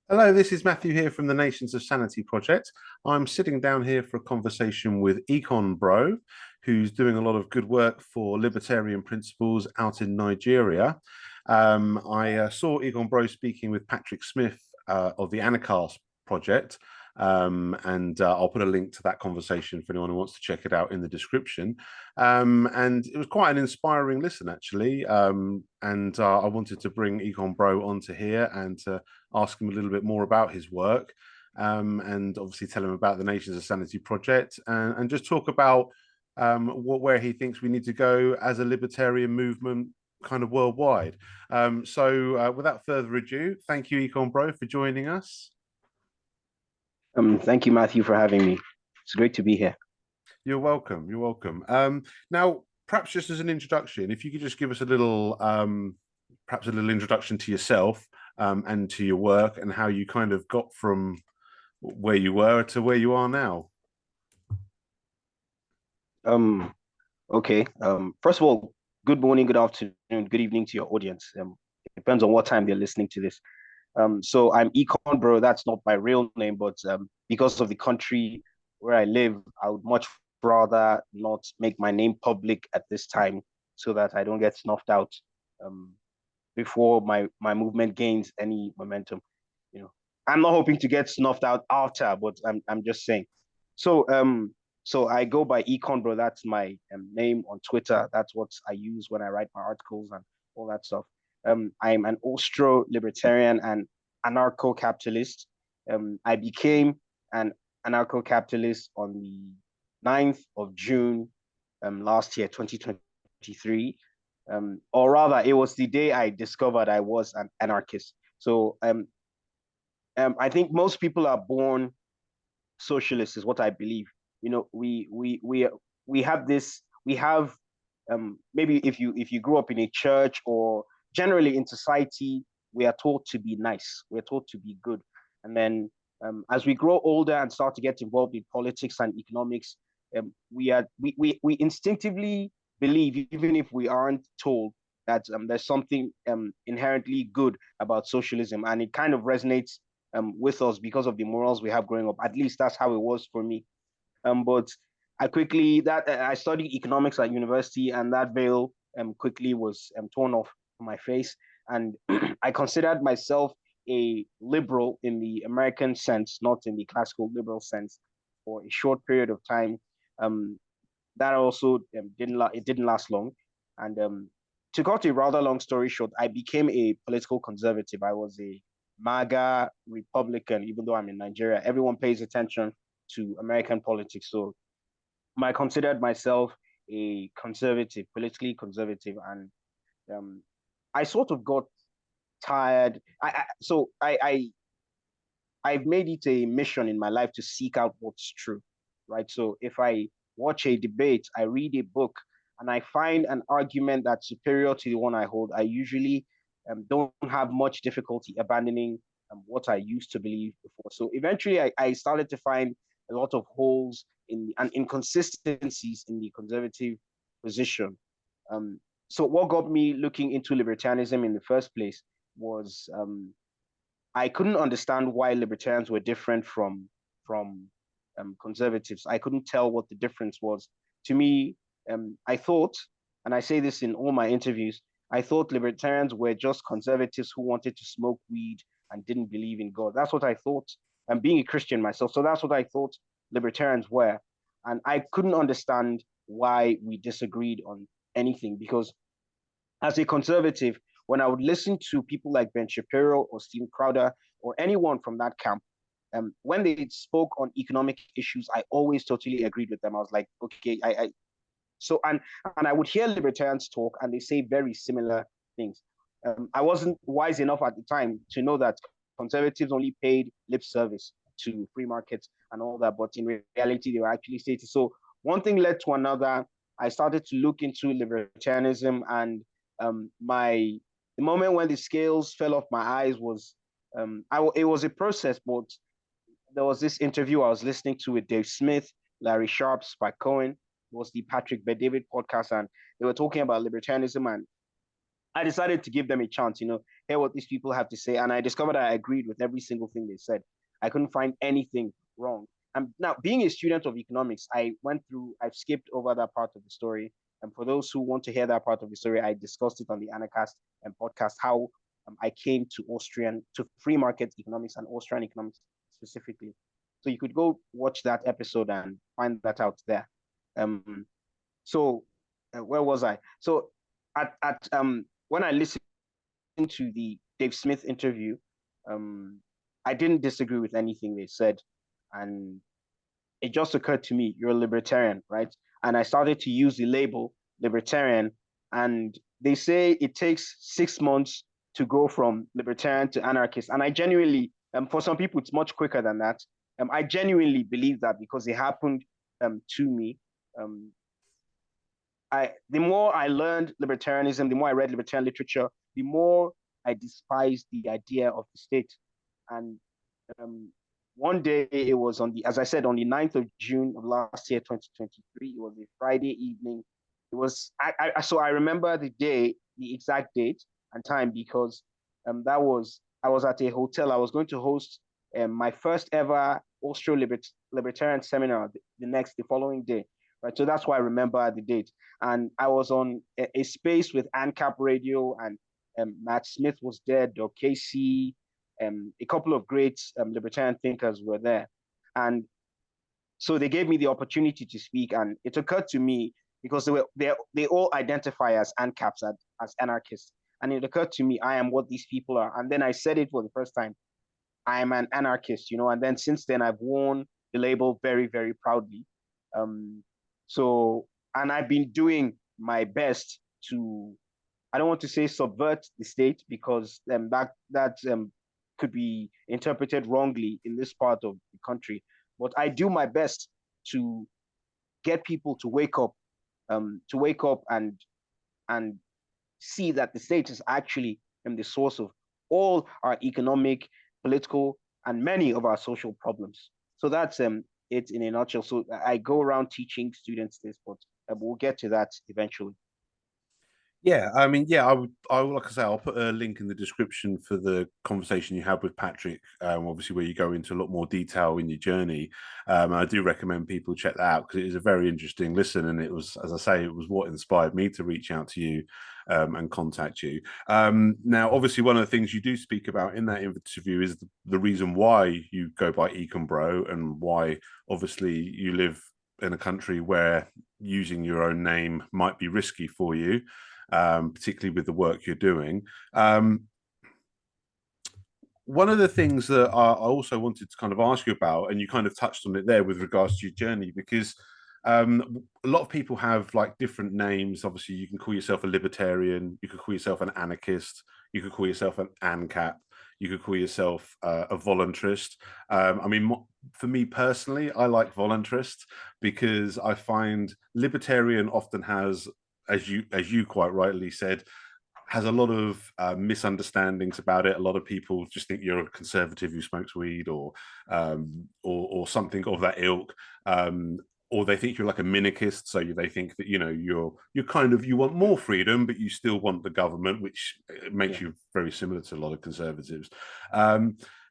Hello, this is Matthew here from the Nations of Sanity project. I'm sitting down here for a conversation with Econ Bro, who's doing a lot of good work for libertarian principles out in Nigeria. I saw Econ Bro speaking with Patrick Smith of the Anarchast project, and I'll put a link to that conversation for anyone who wants to check it out in the description. And it was quite an inspiring listen, actually. And I wanted to bring Econ Bro onto here and to ask him a little bit more about his work, and obviously tell him about the Nations of Sanity project, and just talk about where he thinks we need to go as a libertarian movement kind of worldwide. So without further ado, thank you, Econ Bro, for joining us. Thank you, Matthew, for having me. It's great to be here. You're welcome. You're welcome. Now, perhaps just as an introduction, if you could just give us a little, perhaps a little introduction to yourself, and to your work and how you kind of got from where you were to where you are now. Okay. First of all, good morning, good afternoon, good evening to your audience. It depends on what time they're listening to this. So I'm Econ Bro. That's not my real name, but because of the country where I live, I would much rather not make my name public at this time so that I don't get snuffed out before my movement gains any momentum. You know, I'm not hoping to get snuffed out after, but I'm just saying. So I go by Econ Bro. That's my name on Twitter. That's what I use when I write my articles and all that stuff. I'm an Austro-libertarian and anarcho-capitalist. I became an anarcho-capitalist on the 9th of June last year, 2023. Or rather, it was the day I discovered I was an anarchist. So I think most people are born socialists, is what I believe. You know, we have this. We have maybe if you grew up in a church or generally in society, we are taught to be nice. We're taught to be good, and then as we grow older and start to get involved in politics and economics, we instinctively believe, even if we aren't told, that there's something inherently good about socialism, and it kind of resonates with us because of the morals we have growing up. At least that's how it was for me. But I studied economics at university, and that veil quickly was torn off my face, and I considered myself a liberal in the American sense, not in the classical liberal sense, for a short period of time. Um, that also didn't last long, and to cut a rather long story short, I became a political conservative. I was a MAGA Republican, even though I'm in Nigeria. Everyone pays attention to American politics, so I considered myself a conservative, politically conservative, and um, I sort of got tired. I've made it a mission in my life to seek out what's true, right? So if I watch a debate, I read a book, and I find an argument that's superior to the one I hold, I usually don't have much difficulty abandoning what I used to believe before. So eventually, I started to find a lot of holes and inconsistencies in the conservative position. So what got me looking into libertarianism in the first place was I couldn't understand why libertarians were different from conservatives. I couldn't tell what the difference was. To me, I thought, and I say this in all my interviews, I thought libertarians were just conservatives who wanted to smoke weed and didn't believe in God. That's what I thought. And being a Christian myself, so that's what I thought libertarians were. And I couldn't understand why we disagreed on anything because as a conservative, when I would listen to people like Ben Shapiro or Steven Crowder or anyone from that camp, when they spoke on economic issues, I always totally agreed with them. I was like, okay, so and I would hear libertarians talk, and they say very similar things. I wasn't wise enough at the time to know that conservatives only paid lip service to free markets and all that, but in reality, they were actually stated. So one thing led to another. I started to look into libertarianism, and my the moment when the scales fell off my eyes was it was a process, but there was this interview I was listening to with Dave Smith, Larry Sharp, Spike Cohen. It was the Patrick Bet David podcast, and they were talking about libertarianism, and I decided to give them a chance, hear what these people have to say. And I discovered I agreed with every single thing they said. I couldn't find anything wrong. And now, being a student of economics, I've skipped over that part of the story. And for those who want to hear that part of the story, I discussed it on the Anarchast and podcast, how I came to free market economics and Austrian economics specifically. So you could go watch that episode and find that out there. So where was I? So at when I listened to the Dave Smith interview, I didn't disagree with anything they said, and it just occurred to me, you're a libertarian, right? And I started to use the label libertarian, and they say it takes 6 months to go from libertarian to anarchist, and I genuinely, for some people, it's much quicker than that. I genuinely believe that because it happened to me. The more I learned libertarianism, the more I read libertarian literature, the more I despised the idea of the state. And one day, it was as I said, on the 9th of June of last year, 2023. It was a Friday evening. So I remember the exact date and time, because I was at a hotel. I was going to host my first ever Austro-Libertarian seminar the following day. Right, so that's why I remember the date. And I was on a space with ANCAP Radio, and Matt Smith was there, Doug Casey, a couple of great libertarian thinkers were there. And so they gave me the opportunity to speak, and it occurred to me, because they all identify as ANCAPs, as anarchists. And it occurred to me, I am what these people are. And then I said it for the first time, I am an anarchist, and then since then I've worn the label very, very proudly. And I've been doing my best to, I don't want to say subvert the state, because that could be interpreted wrongly in this part of the country. But I do my best to get people to wake up and see that the state is actually the source of all our economic, political, and many of our social problems. So that's it in a nutshell. So I go around teaching students this, but we'll get to that eventually. Yeah, I mean, yeah, I would, like I say, I'll put a link in the description for the conversation you had with Patrick, obviously, where you go into a lot more detail in your journey. I do recommend people check that out, because it is a very interesting listen, and it was, as I say, it was what inspired me to reach out to you and contact you. Now, obviously, one of the things you do speak about in that interview is the reason why you go by EconBro, and why, obviously, you live in a country where using your own name might be risky for you. Particularly with the work you're doing. One of the things that I also wanted to kind of ask you about, and you kind of touched on it there with regards to your journey, because a lot of people have like different names. Obviously, you can call yourself a libertarian, you could call yourself an anarchist, you could call yourself an ANCAP, you could call yourself a voluntarist. I mean, for me personally, I like voluntarist, because I find libertarian often has, as you quite rightly said, has a lot of misunderstandings about it. A lot of people just think you're a conservative who smokes weed, or something of that ilk. Or they think you're like a minarchist, so they think that you're kind of, you want more freedom, but you still want the government, which makes you very similar to a lot of conservatives.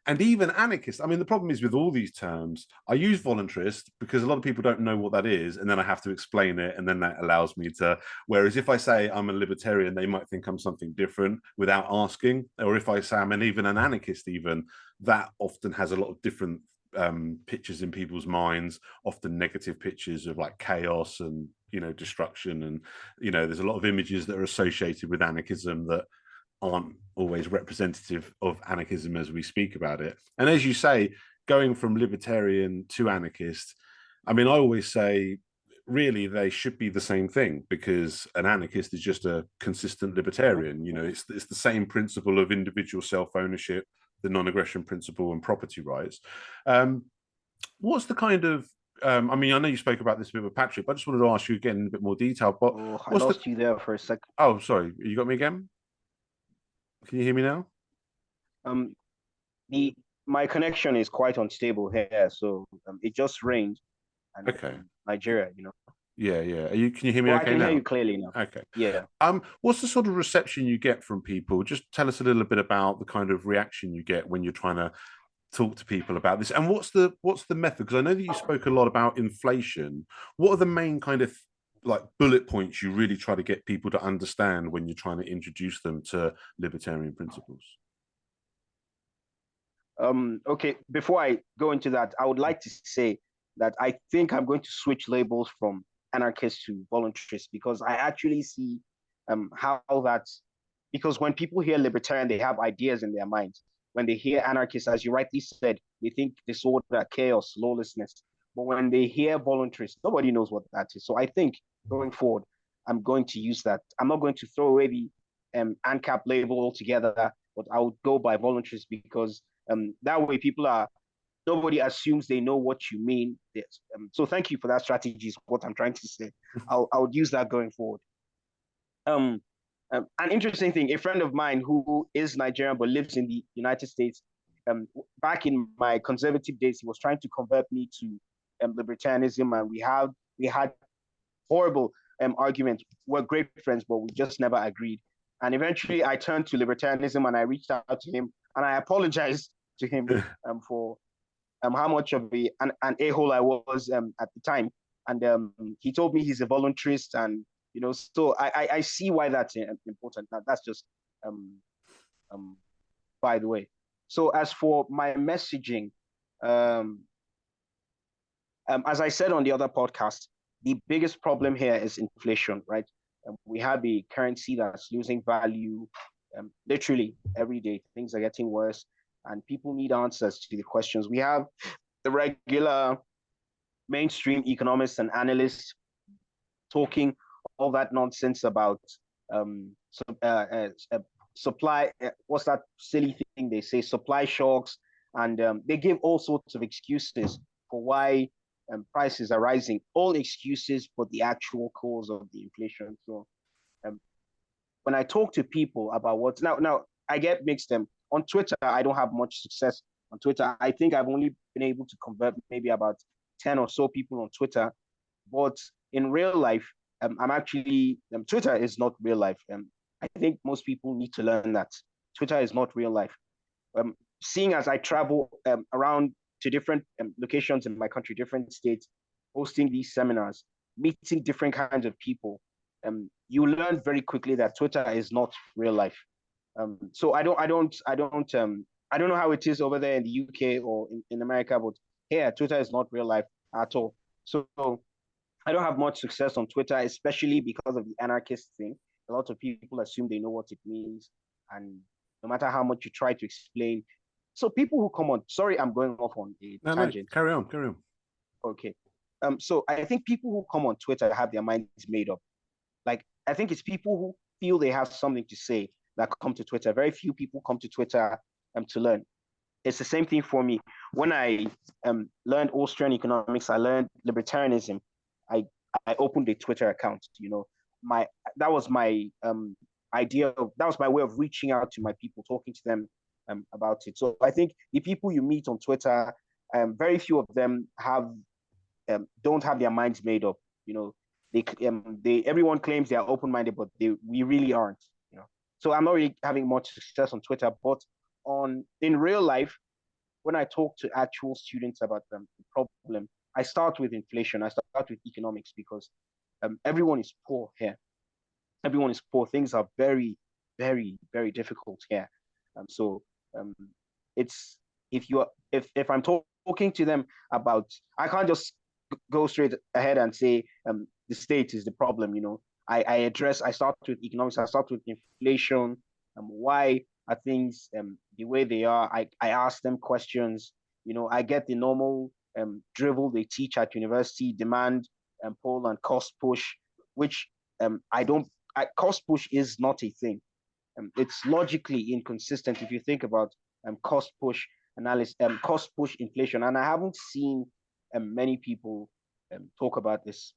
And even anarchist. I mean, the problem is with all these terms, I use voluntarist because a lot of people don't know what that is, and then I have to explain it, and then that allows me to. Whereas if I say I'm a libertarian, they might think I'm something different without asking. Or if I say I'm even an anarchist, even that often has a lot of different pictures in people's minds, often negative pictures of like chaos and destruction, and there's a lot of images that are associated with anarchism that aren't always representative of anarchism as we speak about it. And as you say, going from libertarian to anarchist, I mean, I always say really they should be the same thing, because an anarchist is just a consistent libertarian. It's the same principle of individual self-ownership, the non-aggression principle, and property rights. What's the kind of I mean, I know you spoke about this a bit with Patrick, but I just wanted to ask you again in a bit more detail. But I lost you there for a second. Oh, sorry, you got me again? Can you hear me now? My connection is quite unstable here, so it just rained. And okay. Nigeria, Yeah, yeah. Can you hear me Well, I okay can hear you now? clearly now. Okay. Yeah. What's the sort of reception you get from people? Just tell us a little bit about the kind of reaction you get when you're trying to talk to people about this. And what's the method? Because I know that you spoke a lot about inflation. What are the main kind of like bullet points you really try to get people to understand when you're trying to introduce them to libertarian principles? Okay, before I go into that, I would like to say that I think I'm going to switch labels from anarchist to voluntarist because I actually see how that because when people hear libertarian, they have ideas in their minds. When they hear anarchist, as you rightly said, they think disorder, chaos, lawlessness. But when they hear voluntarist, nobody knows what that is. So I think going forward, I'm going to use that. I'm not going to throw away the ANCAP label altogether, but I would go by voluntarist because that way people are nobody assumes they know what you mean. So thank you for that strategy is what I'm trying to say. I'll use that going forward. Um, an interesting thing, a friend of mine who is Nigerian but lives in the United States, back in my conservative days, he was trying to convert me to libertarianism, and we had horrible arguments. We're great friends, but we just never agreed. And eventually, I turned to libertarianism, and I reached out to him, and I apologized to him for how much of an a-hole I was at the time. And he told me he's a voluntarist, and so I see why that's important. That's just um, um, by the way. So as for my messaging, um, as I said on the other podcast, the biggest problem here is inflation, right? We have a currency that's losing value literally every day. Things are getting worse, and people need answers to the questions. We have the regular mainstream economists and analysts talking all that nonsense about supply. What's that silly thing they say? Supply shocks, and they give all sorts of excuses for why prices are rising. All excuses for the actual cause of the inflation. So um, when I talk to people about what's now, I get mixed. On Twitter, I don't have much success on Twitter. I think I've only been able to convert maybe about 10 or so people on Twitter. But in real life, I'm actually Twitter is not real life. I think most people need to learn that Twitter is not real life. Seeing as I travel around to different locations in my country, different states, hosting these seminars, meeting different kinds of people, you learn very quickly that Twitter is not real life. So I don't know how it is over there in the UK or in America, but here Twitter is not real life at all. So I don't have much success on Twitter, especially because of the anarchist thing. A lot of people assume they know what it means, and no matter how much you try to explain. So people who come on, sorry, I'm going off on a No, tangent. carry on, carry on. Okay. So I think people who come on Twitter have their minds made up. Like I think it's people who feel they have something to say that come to Twitter. Very few people come to Twitter to learn. It's the same thing for me. When I learned Austrian economics, I learned libertarianism. I I opened a Twitter account. My that was my that was my way of reaching out to my people, talking to them about it. So I think the people you meet on Twitter, very few of them don't have their minds made up. You know, they everyone claims they are open minded, but we really aren't. So I'm not really having much success on Twitter, but on in real life, when I talk to actual students about the problem, I start with inflation. I start with economics because everyone is poor here. Everyone is poor. Things are very, very, very difficult here. So um, it's if I'm talking to them about, I can't just go straight ahead and say the state is the problem. I start with economics. I start with inflation. Why are things the way they are? I ask them questions. I get the normal drivel they teach at university: demand, pull, and cost push, which I don't. Cost push is not a thing. It's logically inconsistent if you think about cost push analysis, cost push inflation, and I haven't seen many people talk about this.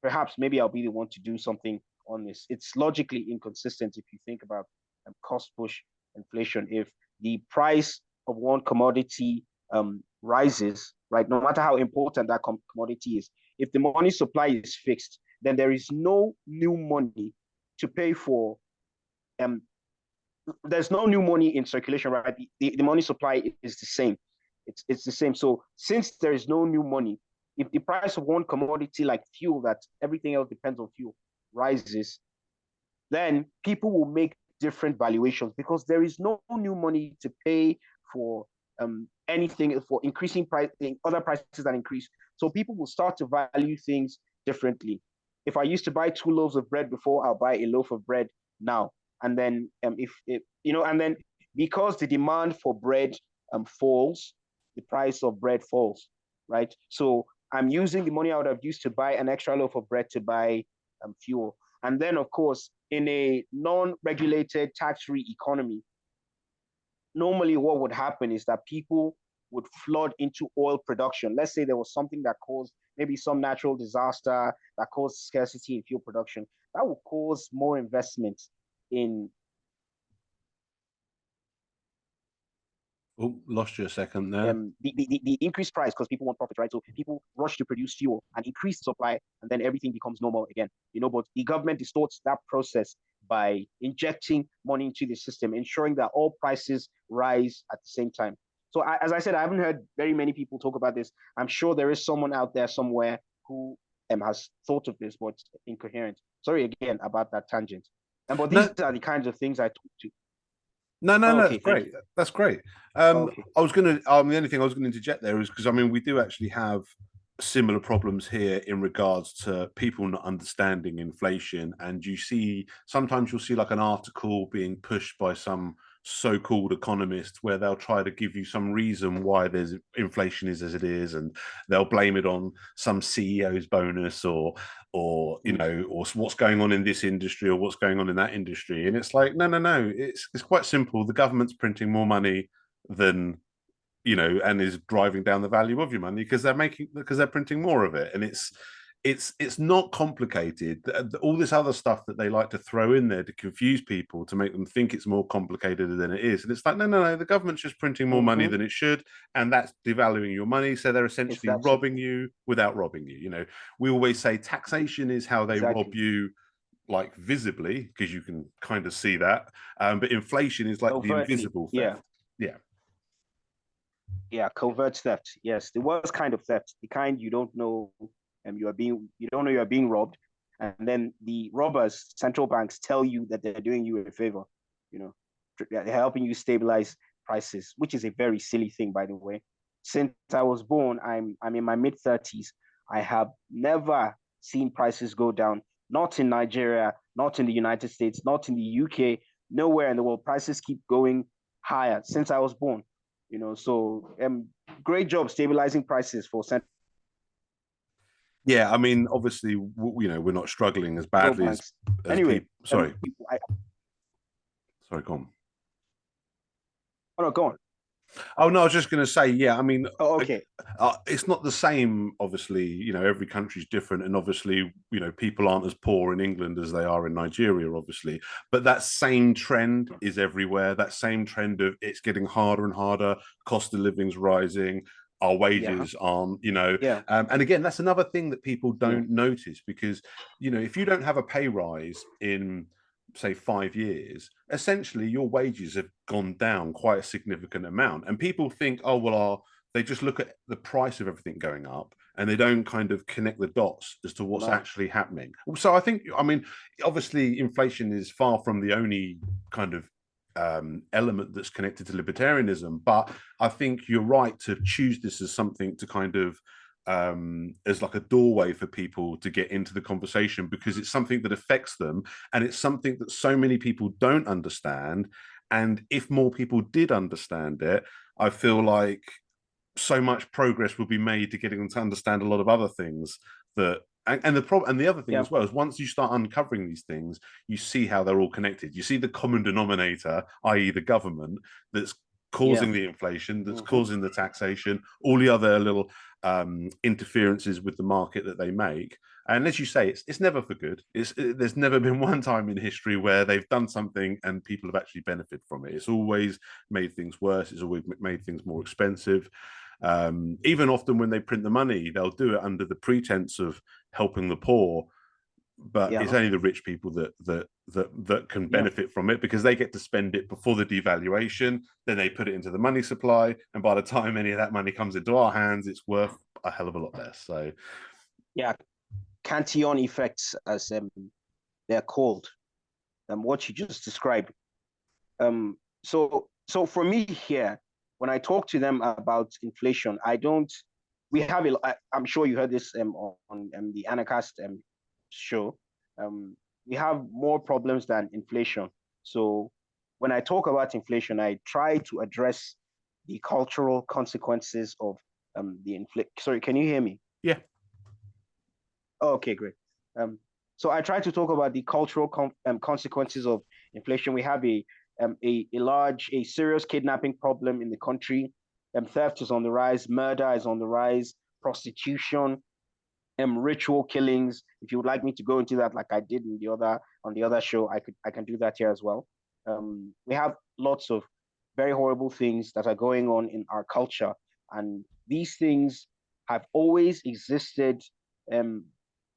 Perhaps maybe I'll be the one to do something on this. It's logically inconsistent if you think about cost push inflation. If the price of one commodity rises, right, no matter how important that commodity is, if the money supply is fixed, then there is no new money to pay for. There's no new money in circulation, right? The money supply is the same. It's the same. So since there is no new money, if the price of one commodity like fuel, that everything else depends on fuel, rises, then people will make different valuations because there is no new money to pay for anything, for increasing price, other prices that increase. So people will start to value things differently. If I used to buy 2 loaves of bread before, I'll buy a loaf of bread now. And then and then because the demand for bread falls, the price of bread falls, right? So I'm using the money I would have used to buy an extra loaf of bread to buy fuel. And then, of course, in a non-regulated, tax-free economy, normally what would happen is that people would flood into oil production. Let's say there was something that caused maybe some natural disaster that caused scarcity in fuel production. That would cause more investment in. Oh, lost you a second there. The increased price because people want profit, right? So people rush to produce fuel and increase supply, and then everything becomes normal again. But the government distorts that process by injecting money into the system, ensuring that all prices rise at the same time. So as I said, I haven't heard very many people talk about this. I'm sure there is someone out there somewhere who has thought of this, but it's incoherent. Sorry again about that tangent. But these are the kinds of things I talk to. No, that's great. That's great. I was gonna. the only thing I was going to interject there is because we do actually have similar problems here in regards to people not understanding inflation, and sometimes you'll see like an article being pushed by some so-called economist where they'll try to give you some reason why there's inflation is as it is, and they'll blame it on some CEO's bonus or or what's going on in this industry or what's going on in that industry. And it's like, no, it's quite simple. The government's printing more money than and is driving down the value of your money because they're printing more of it. And it's not complicated. All this other stuff that they like to throw in there to confuse people, to make them think it's more complicated than it is. And it's like, no, the government's just printing more money than it should, and that's devaluing your money. So they're essentially robbing you without robbing you. We always say taxation is how they rob you, like visibly, because you can kind of see that. But inflation is like the invisible theft. Yeah, covert theft. Yes, the worst kind of theft, the kind you don't know, you don't know you are being robbed, and then the robbers, central banks, tell you that they're doing you a favor. They're helping you stabilize prices, which is a very silly thing, by the way. Since I was born, I'm in my mid-30s. I have never seen prices go down. Not in Nigeria, not in the United States, not in the UK, nowhere in the world. Prices keep going higher since I was born. So great job stabilizing prices for central. Yeah, obviously, we're not struggling as badly as anyway. People. Sorry. Sorry, go on. Oh, no, go on. Oh no, I was just going to say, yeah. Okay. It's not the same. Obviously, every country's different, and obviously, people aren't as poor in England as they are in Nigeria, obviously. But that same trend is everywhere. That same trend of it's getting harder and harder. Cost of living's rising. Our wages aren't, and again, that's another thing that people don't notice because, if you don't have a pay rise in, say, 5 years, essentially your wages have gone down quite a significant amount. And people think, oh, well, they just look at the price of everything going up and they don't kind of connect the dots as to what's actually happening. So I think, obviously inflation is far from the only kind of element that's connected to libertarianism, but I think you're right to choose this as something to kind of as like a doorway for people to get into the conversation, because it's something that affects them and it's something that so many people don't understand. And if more people did understand it, I feel like so much progress would be made to getting them to understand a lot of other things that the other thing as well is once you start uncovering these things, you see how they're all connected. You see the common denominator, i.e. the government, that's causing the inflation, that's causing the taxation, all the other little interferences with the market that they make. And as you say, it's never for good. There's never been one time in history where they've done something and people have actually benefited from it. It's always made things worse. It's always made things more expensive. Even often when they print the money, they'll do it under the pretense of helping the poor, but it's Yeah, only the rich people that can yeah. benefit from it because they get to spend it before the devaluation. Then they put it into the money supply, and by the time any of that money comes into our hands, it's worth a hell of a lot less. So Yeah, Cantillon effects, as they're called, what you just described. So for me here, when I talk to them about inflation, I don't. We have I'm sure you heard this on the Anarchast show. We have more problems than inflation. So when I talk about inflation, I try to address the cultural consequences of the inflation. Sorry, can you hear me? yeah, Oh, okay, great. So I try to talk about the cultural consequences of inflation. We have a serious kidnapping problem in the country. Theft is on the rise, murder is on the rise, prostitution, ritual killings. If you would like me to go into that, like I did in on the other show, I can do that here as well. We have lots of very horrible things that are going on in our culture, and these things have always existed, um,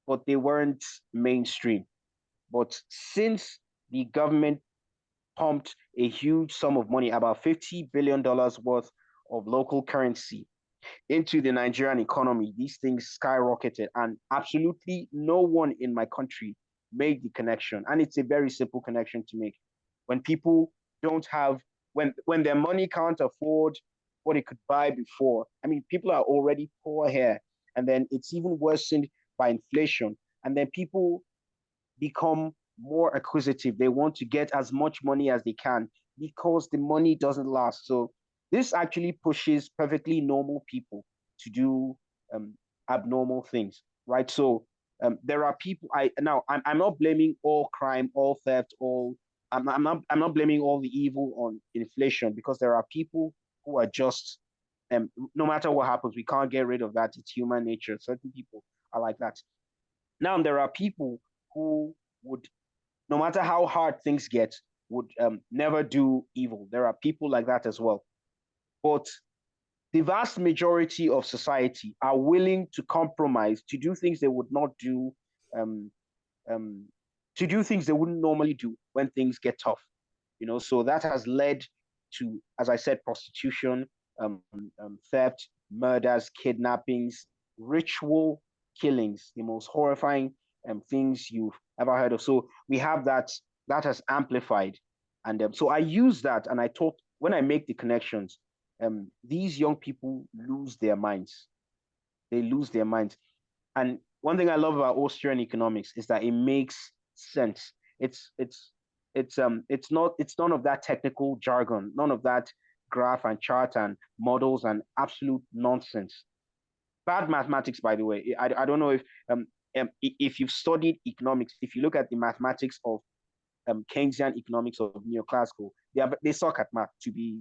but they weren't mainstream. But since the government pumped a huge sum of money, about $50 billion worth of local currency into the Nigerian economy, these things skyrocketed, and absolutely no one in my country made the connection. And it's a very simple connection to make. When people don't have, when their money can't afford what it could buy before, I mean, people are already poor here, and then it's even worsened by inflation. And then people become more acquisitive. They want to get as much money as they can because the money doesn't last. So this actually pushes perfectly normal people to do um, abnormal things, right? So there are people. I'm not blaming all crime, all theft, all. I'm not blaming all the evil on inflation because there are people who are just no matter what happens, we can't get rid of that. It's human nature. Certain people are like that. Now there are people who would, no matter how hard things get, would never do evil. There are people like that as well. But the vast majority of society are willing to compromise to do things they would not do, um, um, to do things they wouldn't normally do when things get tough. So that has led to, as I said, prostitution, theft, murders, kidnappings, ritual killings, the most horrifying things you've ever heard of. So we have that has amplified, and so I use that, and I talk when I make the connections. These young people lose their minds. They lose their minds. And one thing I love about Austrian economics is that it makes sense. It's none of that technical jargon, none of that graph and chart and models and absolute nonsense. Bad mathematics, by the way. I don't know if you've studied economics, if you look at the mathematics of Keynesian economics of neoclassical, they suck at math to be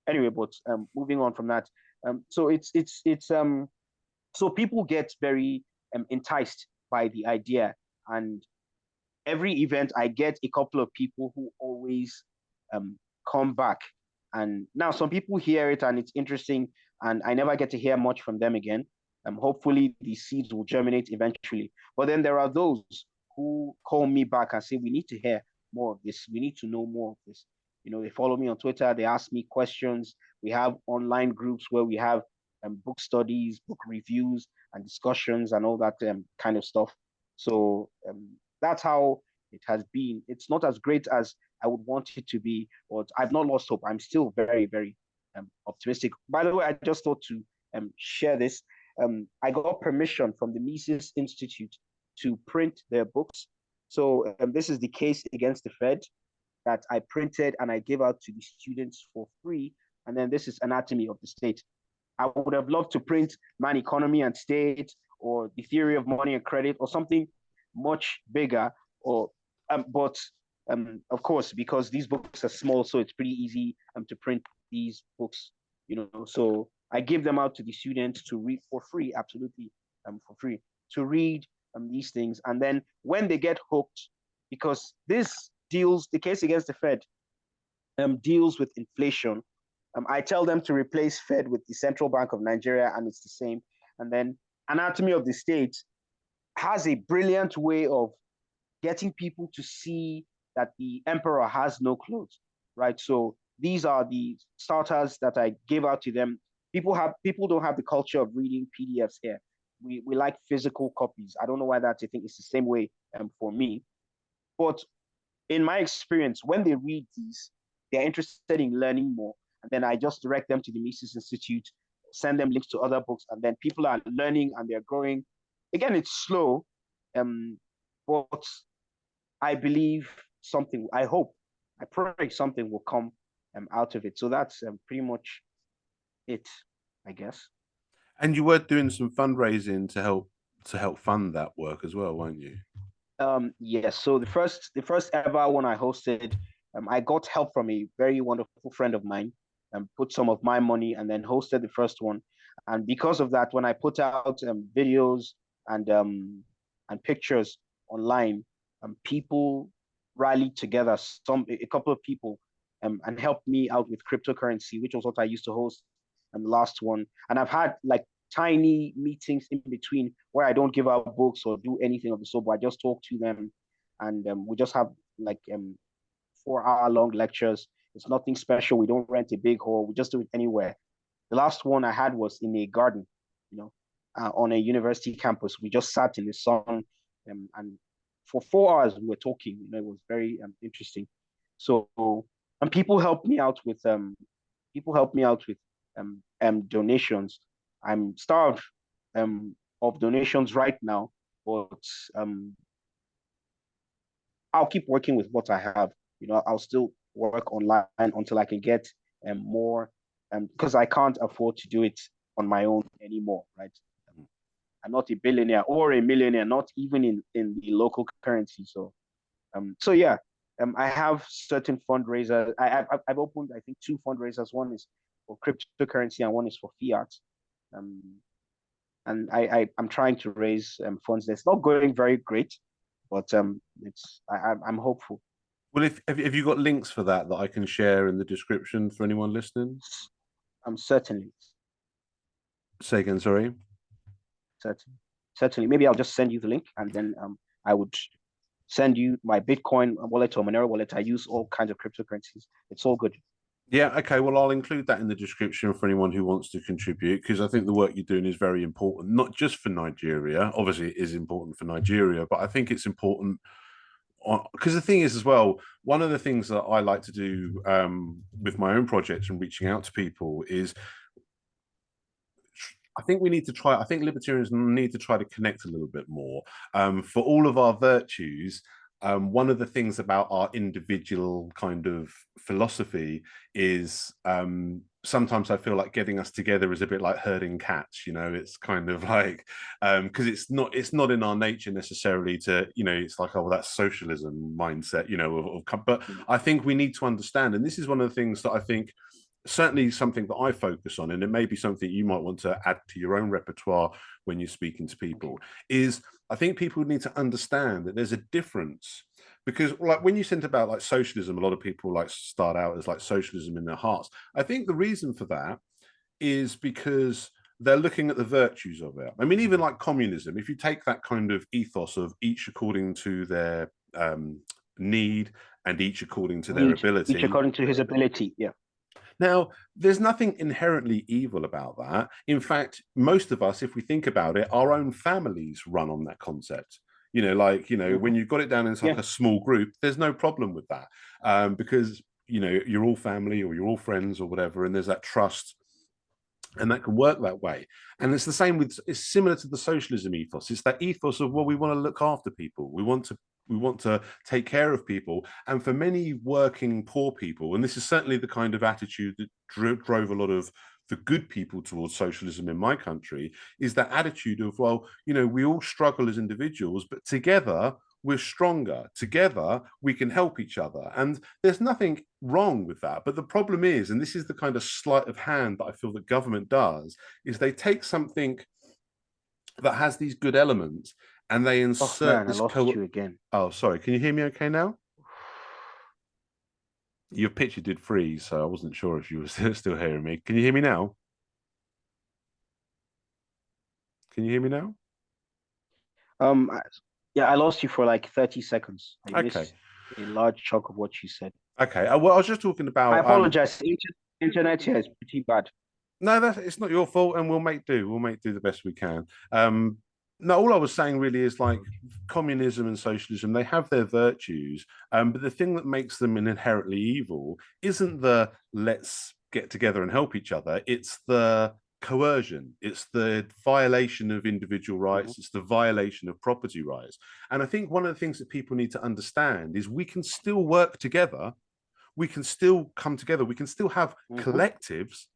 anyway. But moving on from that, so it's so people get very enticed by the idea, and every event I get a couple of people who always um, come back. And now some people hear it and it's interesting, and I never get to hear much from them again. Hopefully these seeds will germinate eventually. But then there are those who call me back and say, we need to hear more of this. We need to know more of this. They follow me on Twitter. They ask me questions. We have online groups where we have book studies, book reviews, and discussions, and all that kind of stuff. So that's how it has been. It's not as great as I would want it to be, but I've not lost hope. I'm still very, very optimistic. By the way, I just thought to share this. I got permission from the Mises Institute to print their books. So this is the case against the Fed that I printed and I gave out to the students for free. And then this is Anatomy of the State. I would have loved to print Man, Economy and State, or The Theory of Money and Credit, or something much bigger. But of course, because these books are small, so it's pretty easy to print these books. So I give them out to the students to read for free, absolutely for free, to read these things. And then when they get hooked, because the case against the Fed deals with inflation. I tell them to replace Fed with the Central Bank of Nigeria, and it's the same. And then Anatomy of the State has a brilliant way of getting people to see that the emperor has no clothes, right? So these are the starters that I gave out to them. People don't have the culture of reading PDFs here. We like physical copies. I don't know why that's. I think it's the same way for me. But in my experience, when they read these, they're interested in learning more. And then I just direct them to the Mises Institute, send them links to other books, and then people are learning and they're growing. Again, it's slow, but I believe something, I hope, I pray something will come out of it. So that's pretty much it, I guess. And you were doing some fundraising to help fund that work as well, weren't you? Yes. So the first ever one I hosted, I got help from a very wonderful friend of mine, and put some of my money and then hosted the first one. And because of that, when I put out videos and pictures online, people rallied together. A couple of people, and helped me out with cryptocurrency, which was what I used to host and the last one. And I've had like tiny meetings in between where I don't give out books or do anything of the sort, but I just talk to them, and we just have like 4 hour long lectures. It's nothing special. We don't rent a big hall. We just do it anywhere. The last one I had was in a garden, on a university campus. We just sat in the sun, and for 4 hours we were talking. It was very interesting. So, and people help me out with donations. I'm starved of donations right now, but I'll keep working with what I have. I'll still work online until I can get more, because I can't afford to do it on my own anymore, right? I'm not a billionaire or a millionaire, not even in the local currency. So yeah, I have certain fundraisers. I've opened, I think, 2 fundraisers. One is for cryptocurrency and one is for fiat. Um, and I'm trying to raise funds. It's not going very great, but I'm hopeful. Well, if have you got links for that I can share in the description for anyone listening? Certainly, Say again, sorry. certainly. Maybe I'll just send you the link, and then I would send you my Bitcoin wallet or Monero wallet. I use all kinds of cryptocurrencies. It's all good. Yeah, okay. Well, I'll include that in the description for anyone who wants to contribute, because I think the work you're doing is very important, not just for Nigeria. Obviously, it is important for Nigeria, but I think it's important because the thing is as well, one of the things that I like to do with my own projects and reaching out to people is I think libertarians need to try to connect a little bit more. For all of our virtues, one of the things about our individual kind of philosophy is sometimes I feel like getting us together is a bit like herding cats. It's kind of like because it's not in our nature necessarily to, it's like, oh, well, that's socialism mindset, but I think we need to understand, and this is one of the things that I think certainly something that I focus on, and it may be something you might want to add to your own repertoire when you're speaking to people, is I think people need to understand that there's a difference. Because like when you think about like socialism, a lot of people like start out as like socialism in their hearts. I think the reason for that is because they're looking at the virtues of it. I mean, even like communism, if you take that kind of ethos of each according to their need and each according to their ability. Each according to his ability, yeah. Now, there's nothing inherently evil about that. In fact, most of us, if we think about it, our own families run on that concept. When you've got it down into like a small group, there's no problem with that because, you're all family or you're all friends or whatever, and there's that trust. And that can work that way. And it's the same it's similar to the socialism ethos. It's that ethos of, well, we want to look after people. We want to take care of people. And for many working poor people, and this is certainly the kind of attitude that drove a lot of the good people towards socialism in my country, is that attitude of, well, we all struggle as individuals, but together we're stronger. Together we can help each other. And there's nothing wrong with that. But the problem is, and this is the kind of sleight of hand that I feel that government does, is they take something that has these good elements and they Oh insert man, I this lost you again. Oh, sorry. Can you hear me okay now? Your picture did freeze, so I wasn't sure if you were still hearing me. Can you hear me now? Can you hear me now? I, yeah, I lost you for like 30 seconds. I Okay. missed a large chunk of what you said. Okay. Well, I was just talking I about apologize. Internet here is pretty bad. no, it's not your fault, and we'll make do. We'll make do the best we can. Um, no, all I was saying really is like communism and socialism, they have their virtues, but the thing that makes them inherently evil isn't the let's get together and help each other. It's the coercion. It's the violation of individual Mhm, rights. It's the violation of property rights. And I think one of the things that people need to understand is we can still work together, we can still come together, we can still have mhm. collectives,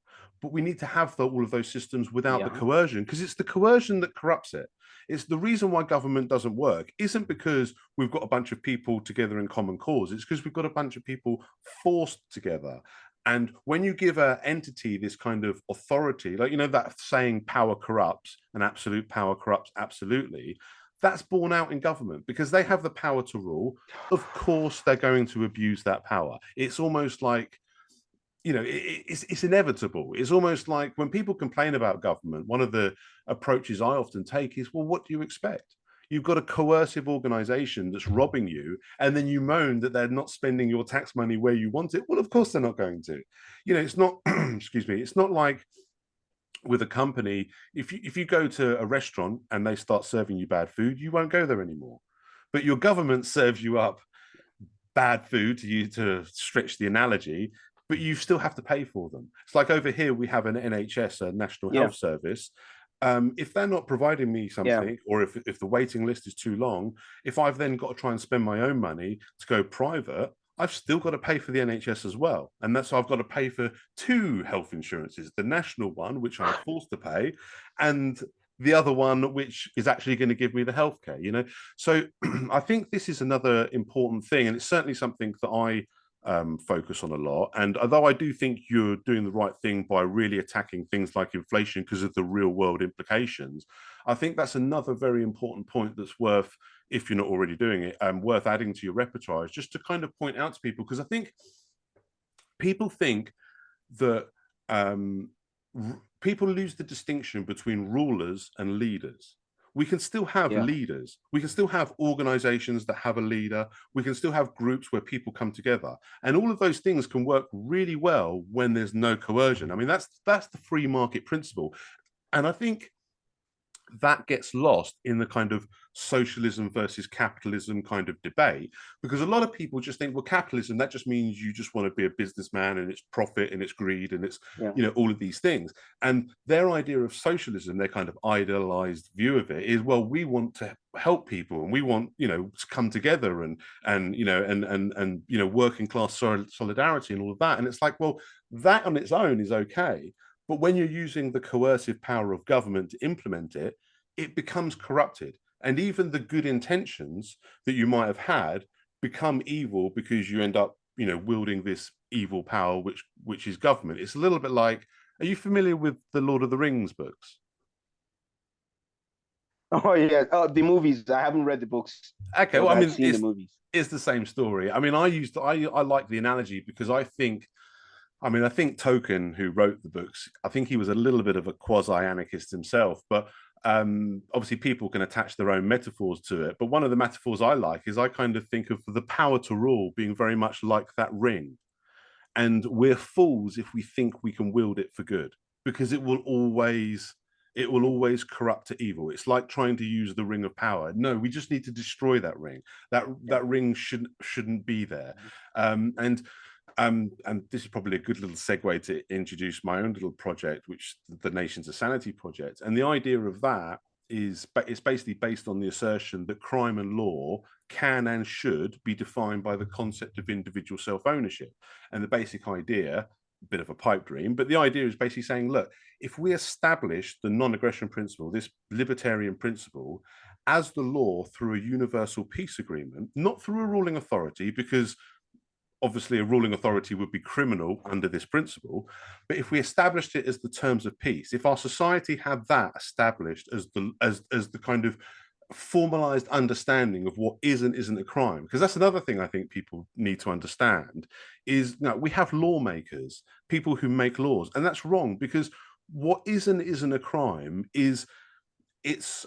but we need to have all of those systems without the Yeah. coercion, because it's the coercion that corrupts it. It's the reason why government doesn't work isn't because we've got a bunch of people together in common cause. It's because we've got a bunch of people forced together. And when you give an entity this kind of authority, like, you know, that saying power corrupts and absolute power corrupts absolutely, that's borne out in government because they have the power to rule. Of course, they're going to abuse that power. It's almost like, you know, it's inevitable. It's almost like when people complain about government, one of the approaches I often take is, well, what do you expect? You've got a coercive organization that's robbing you, and then you moan that they're not spending your tax money where you want it. Well, of course they're not going to. You know, it's not, excuse me, it's not like with a company, if you go to a restaurant and they start serving you bad food, you won't go there anymore. But your government serves you up bad food, to stretch the analogy, but you still have to pay for them. It's like over here we have an NHS, a National Yeah. Health Service. If they're not providing me Yeah. something, or if the waiting list is too long, if I've then got to try and spend my own money to go private, I've still got to pay for the NHS as well. And that's why I've got to pay for two health insurances, the national one, which I'm forced to pay, and the other one, which is actually going to give me the healthcare, you know? So I think this is another important thing. And it's certainly something that I focus on a lot. And although I do think you're doing the right thing by really attacking things like inflation because of the real world implications, I think that's another very important point that's worth, if you're not already doing it, worth adding to your repertoire, is just to kind of point out to people, because I think people think that people lose the distinction between rulers and leaders. We can still have Yeah. leaders. We can still have organizations that have a leader. We can still have groups where people come together. And all of those things can work really well when there's no coercion. I mean, that's the free market principle. And I think that gets lost in the kind of socialism versus capitalism kind of debate, because a lot of people just think, well, capitalism, that just means you just want to be a businessman and it's profit and it's greed and it's, Yeah. you know, all of these things. And their idea of socialism, their kind of idealized view of it is, well, we want to help people and we want, you know, to come together and you know, and you know, working class solidarity and all of that. And it's like, well, that on its own is okay, but when you're using the coercive power of government to implement it, it becomes corrupted. And even the good intentions that you might have had become evil because you end up, you know, wielding this evil power, which is government. It's a little bit like, are you familiar with the Lord of the Rings books? Oh yeah. Oh, the movies. I haven't read the books, Okay, well, but I I've mean, seen the movies. it's the same story. I mean, I like the analogy because I think Tolkien, who wrote the books, I think he was a little bit of a quasi-anarchist himself, but obviously people can attach their own metaphors to it. But one of the metaphors I like is I kind of think of the power to rule being very much like that ring. And we're fools if we think we can wield it for good, because it will always corrupt to evil. It's like trying to use the ring of power. No, we just need to destroy that ring. That Yeah. that ring shouldn't be there. And this is probably a good little segue to introduce my own little project, which the Nations of Sanity project. And the idea of that is it's basically based on the assertion that crime and law can and should be defined by the concept of individual self-ownership. And the basic idea, a bit of a pipe dream, but the idea is basically saying, look, if we establish the non-aggression principle, this libertarian principle, as the law through a universal peace agreement, not through a ruling authority, because obviously a ruling authority would be criminal under this principle, but if we established it as the terms of peace, if our society had that established as the kind of formalized understanding of what is and isn't a crime, because that's another thing I think people need to understand is, we have lawmakers, people who make laws, and that's wrong, because what is and isn't a crime is, it's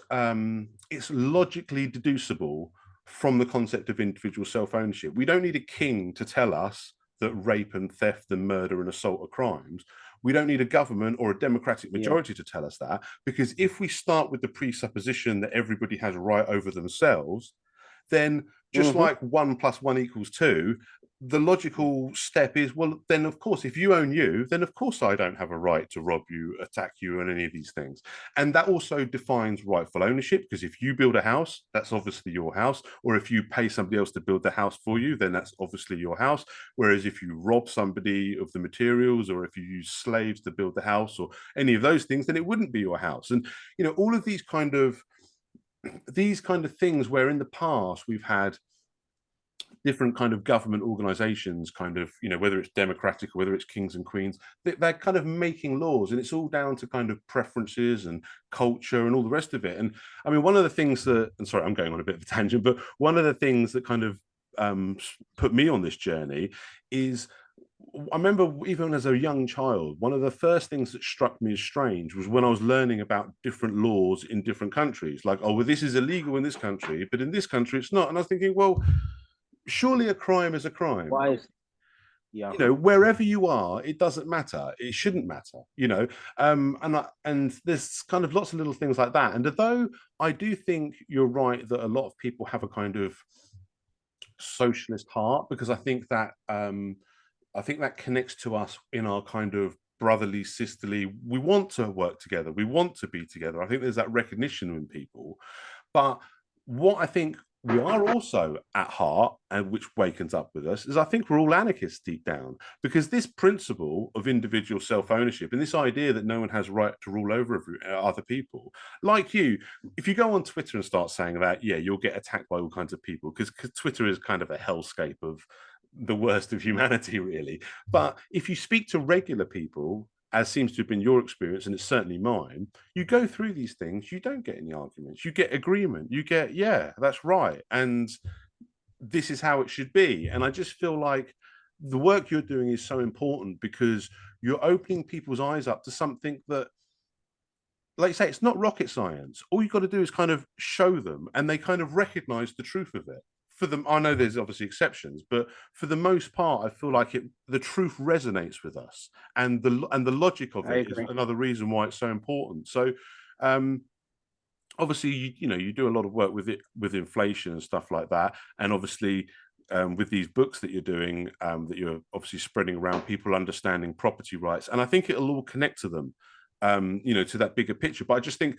logically deducible from the concept of individual self-ownership. We don't need a king to tell us that rape and theft and murder and assault are crimes. We don't need a government or a democratic majority to tell us that, because if we start with the presupposition that everybody has a right over themselves, then just like 1 + 1 = 2, the logical step is, well, then of course, if you own you, then of course I don't have a right to rob you, attack you, and any of these things. And that also defines rightful ownership, because if you build a house, that's obviously your house. Or if you pay somebody else to build the house for you, then that's obviously your house. Whereas if you rob somebody of the materials, or if you use slaves to build the house, or any of those things, then it wouldn't be your house. And, all of these kind of things, where in the past we've had different kind of government organizations, kind of, whether it's democratic or whether it's kings and queens, they're kind of making laws, and it's all down to kind of preferences and culture and all the rest of it. And I mean, one of the things that, and sorry, I'm going on a bit of a tangent, but one of the things that kind of put me on this journey is, I remember even as a young child, one of the first things that struck me as strange was when I was learning about different laws in different countries. Like, oh, well, this is illegal in this country, but in this country it's not. And I was thinking, well, surely a crime is a crime. Why is yeah. Wherever you are, it doesn't matter. It shouldn't matter. And there's kind of lots of little things like that. And although I do think you're right that a lot of people have a kind of socialist heart, because I think that connects to us in our kind of brotherly, sisterly, we want to work together, we want to be together. I think there's that recognition in people. But what I think we are also at heart, and which wakens up with us, is I think we're all anarchists deep down, because this principle of individual self-ownership and this idea that no one has a right to rule over other people, like you, if you go on Twitter and start saying that, yeah, you'll get attacked by all kinds of people, because Twitter is kind of a hellscape of the worst of humanity, really. But if you speak to regular people, as seems to have been your experience, and it's certainly mine, you go through these things, you don't get any arguments, you get agreement, you get, yeah, that's right, and this is how it should be. And I just feel like the work you're doing is so important, because you're opening people's eyes up to something that, like you say, it's not rocket science. All you've got to do is kind of show them, and they kind of recognize the truth of it. For them, I know there's obviously exceptions, but for the most part, I feel like the truth resonates with us, and the logic of it is another reason why it's so important. So, obviously, you do a lot of work with inflation and stuff like that, and obviously, with these books that you're doing, that you're obviously spreading around, people understanding property rights, and I think it'll all connect to them, to that bigger picture. But I just think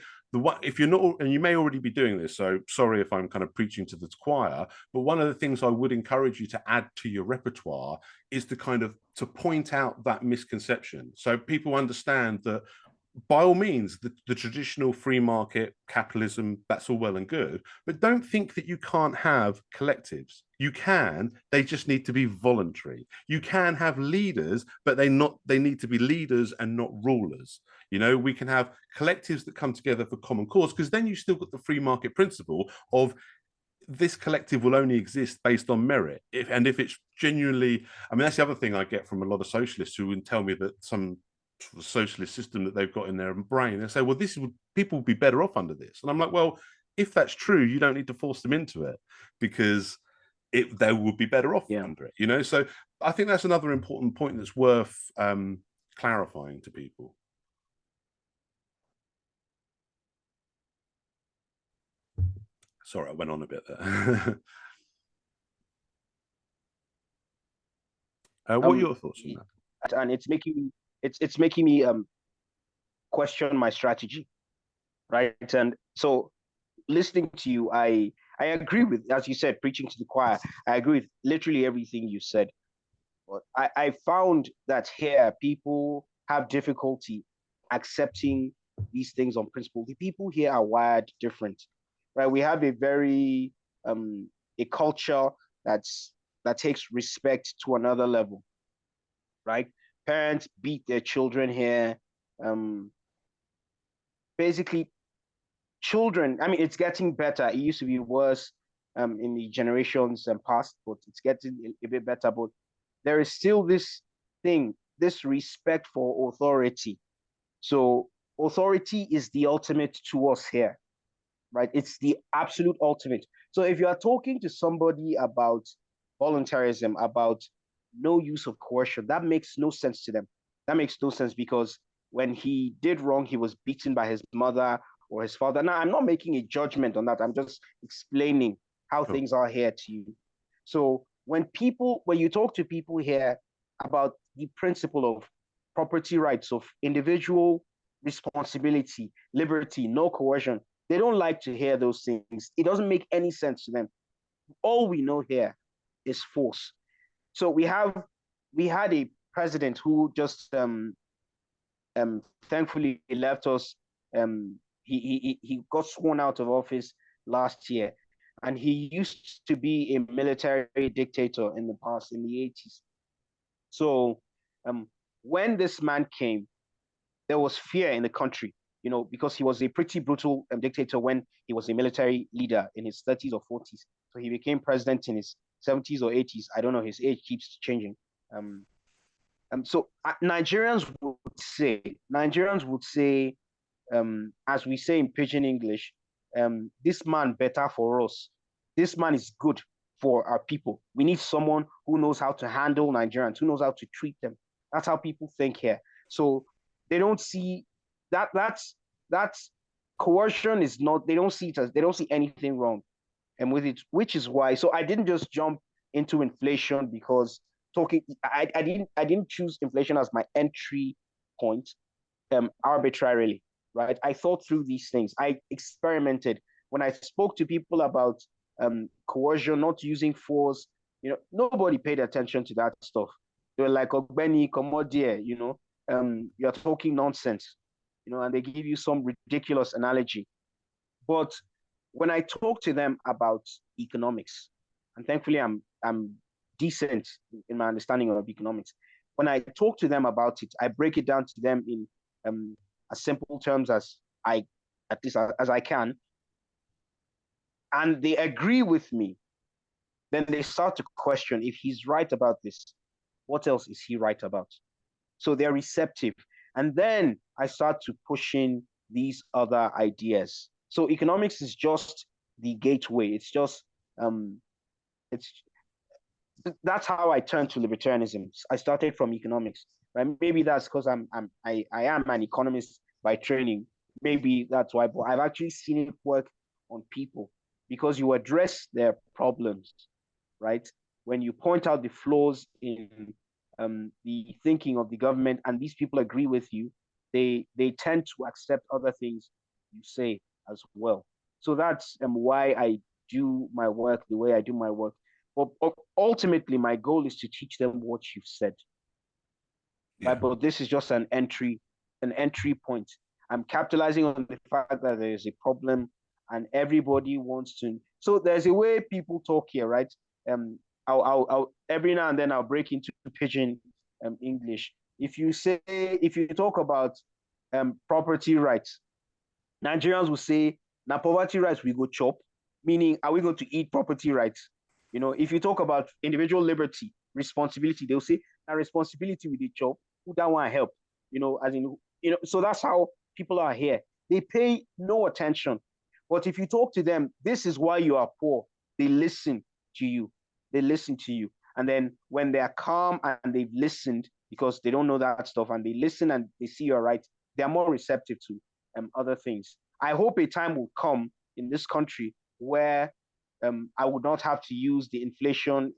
if you're not, and you may already be doing this, so sorry if I'm kind of preaching to the choir, but one of the things I would encourage you to add to your repertoire is to point out that misconception, so people understand that, by all means, the traditional free market capitalism, that's all well and good, but don't think that you can't have collectives. You can, they just need to be voluntary. You can have leaders, but they need to be leaders and not rulers. We can have collectives that come together for common cause, because then you still got the free market principle of, this collective will only exist based on merit. If it's genuinely, I mean, that's the other thing I get from a lot of socialists who would tell me that some socialist system that they've got in their brain, they say, well, people would be better off under this. And I'm like, well, if that's true, you don't need to force them into it, because they would be better off under it. So I think that's another important point that's worth clarifying to people. Sorry, I went on a bit there. What are your thoughts on that? And it's making me question my strategy, right? And so, listening to you, I agree with, as you said, preaching to the choir. I agree with literally everything you said. But I found that here people have difficulty accepting these things on principle. The people here are wired different, right? We have a culture that takes respect to another level, right? Parents beat their children here. Basically, children, I mean, it's getting better. It used to be worse in the generations past, but it's getting a bit better. But there is still this thing, this respect for authority. So authority is the ultimate to us here, right? It's the absolute ultimate. So if you are talking to somebody about voluntarism, about no use of coercion, that makes no sense to them. That makes no sense because when he did wrong, he was beaten by his mother or his father. Now, I'm not making a judgment on that. I'm just explaining how Sure. things are here to you. So when you talk to people here about the principle of property rights, of individual responsibility, liberty, no coercion, they don't like to hear those things. It doesn't make any sense to them. All we know here is force. So we had a president who just thankfully left us. He got sworn out of office last year, and he used to be a military dictator in the past, in the 80s. So um, when this man came, there was fear in the country, because he was a pretty brutal dictator when he was a military leader in his 30s or 40s. So he became president in his 70s or 80s. I don't know. His age keeps changing. So Nigerians would say, as we say in Pidgin English, this man better for us. This man is good for our people. We need someone who knows how to handle Nigerians, who knows how to treat them. That's how people think here. So they don't see that's coercion is not, they don't see it as, they don't see anything wrong and with it, which is why. So I didn't just jump into inflation because I didn't choose inflation as my entry point arbitrarily, right? I thought through these things. I experimented. When I spoke to people about coercion, not using force, nobody paid attention to that stuff. They were like, Ogbeni, Komodie, you're talking nonsense, and they give you some ridiculous analogy. But when I talk to them about economics, and thankfully I'm decent in my understanding of economics, when I talk to them about it, I break it down to them in as simple terms as at least as I can, and they agree with me. Then they start to question, if he's right about this, what else is he right about? So they're receptive. And then I start to push in these other ideas. So economics is just the gateway. It's that's how I turned to libertarianism. I started from economics. Right? Maybe that's because I am an economist by training. Maybe that's why, but I've actually seen it work on people because you address their problems, right? When you point out the flaws in the thinking of the government, and these people agree with you, they tend to accept other things you say as well. So that's why I do my work the way I do my work. But ultimately, my goal is to teach them what you've said. Yeah. Right? But this is just an entry point. I'm capitalizing on the fact that there is a problem, and everybody wants to. So there's a way people talk here, right? I'll every now and then I'll break into pidgin English. If you talk about property rights, Nigerians will say, now poverty rights we go chop, meaning are we going to eat property rights? If you talk about individual liberty, responsibility, they'll say, now responsibility with the chop, who that want help? As in, so that's how people are here. They pay no attention. But if you talk to them, this is why you are poor, they listen to you. They listen to you. And then when they are calm and they've listened, because they don't know that stuff, and they listen and they see you're right, they're more receptive to other things. I hope a time will come in this country where I would not have to use the inflation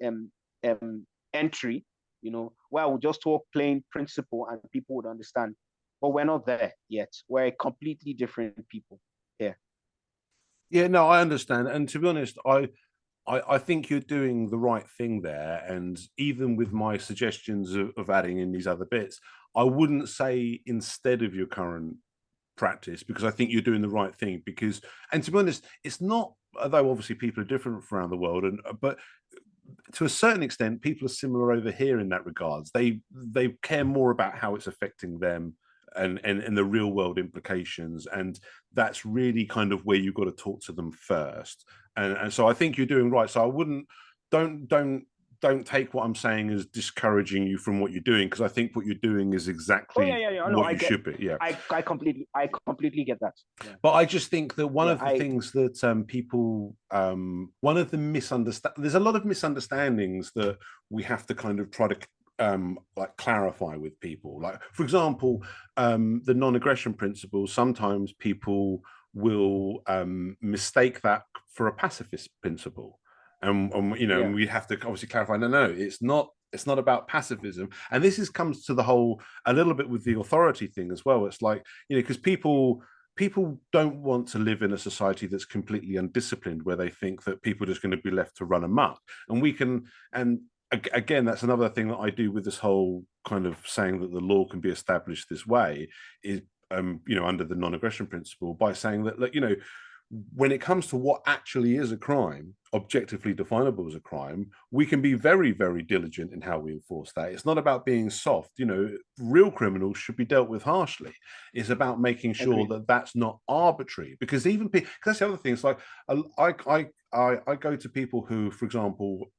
entry, where I would just talk plain principle and people would understand. But we're not there yet. We're completely different people here. Yeah, no, I understand. And to be honest, I think you're doing the right thing there. And even with my suggestions of adding in these other bits, I wouldn't say instead of your current practice, because I think you're doing the right thing. Because, and to be honest, it's not, although obviously people are different from around the world, but to a certain extent, people are similar over here in that regards. They care more about how it's affecting them and the real world implications. And that's really kind of where you've got to talk to them first. And so I think you're doing right. So I wouldn't, don't take what I'm saying as discouraging you from what you're doing, because I think what you're doing is exactly what you should be. Yeah, I completely get that. Yeah. But I just think that one of the things that people, one of the there's a lot of misunderstandings that we have to kind of try to like clarify with people. Like, for example, the non-aggression principle. Sometimes people will mistake that for a pacifist principle. And you know, and we have to obviously clarify. No, it's not. It's not about pacifism. And this comes to the whole a little bit with the authority thing as well. It's like, you know, because people don't want to live in a society that's completely undisciplined, where they think that people are just going to be left to run amok. And we can, and again, that's another thing that I do with this whole kind of saying that the law can be established this way is, you know, under the non-aggression principle, by saying that, like, you know, when it comes to what actually is a crime, objectively definable as a crime, we can be very, very diligent in how we enforce that. It's not about being soft. You know, real criminals should be dealt with harshly. It's about making sure that that's not arbitrary. Because even because that's the other thing. It's like I go to people who, for example,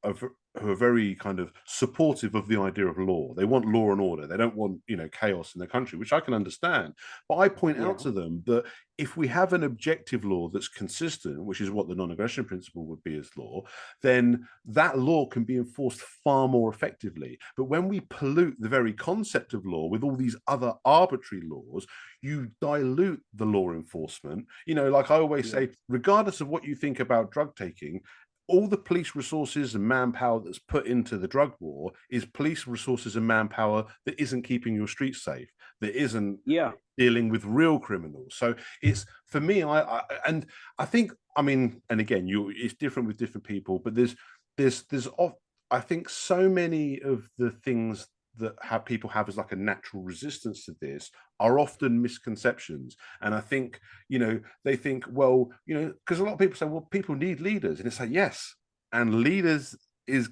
who are very kind of supportive of the idea of law. They want law and order. They don't want, you know, chaos in the country, which I can understand. But I point out to them that if we have an objective law that's consistent, which is what the non-aggression principle would be as law, then that law can be enforced far more effectively. But when we pollute the very concept of law with all these other arbitrary laws, you dilute the law enforcement. You know, like I always say, regardless of what you think about drug taking, all the police resources and manpower that's put into the drug war is police resources and manpower that isn't keeping your streets safe, that isn't dealing with real criminals. So it's, for me, I think, I mean, and again, it's different with different people, but there's I think so many of the things that people have as like a natural resistance to this are often misconceptions. And I think, you know, they think, well, you know, because a lot of people say, well, people need leaders, and it's like, yes, and leaders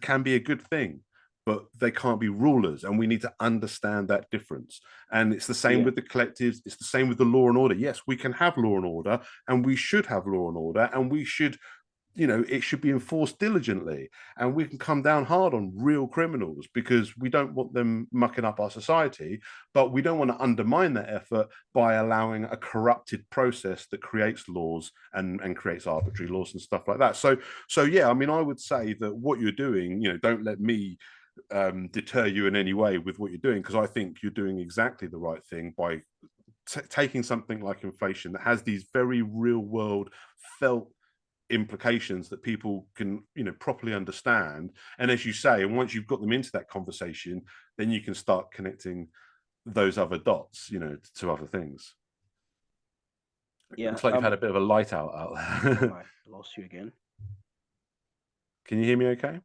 can be a good thing, but they can't be rulers, and we need to understand that difference. And it's the same with the collectives. It's the same with the law and order. Yes, we can have law and order, and we should have law and order, and we should, you know, it should be enforced diligently, and we can come down hard on real criminals because we don't want them mucking up our society, but we don't want to undermine that effort by allowing a corrupted process that creates laws and creates arbitrary laws and stuff like that. So yeah, I mean, I would say that what you're doing, you know, don't let me deter you in any way with what you're doing, because I think you're doing exactly the right thing by taking something like inflation that has these very real world felt implications that people can, you know, properly understand. And as you say, and once you've got them into that conversation, then you can start connecting those other dots, you know, to other things. It looks like you've had a bit of a light out there. I lost you again. Can you hear me okay?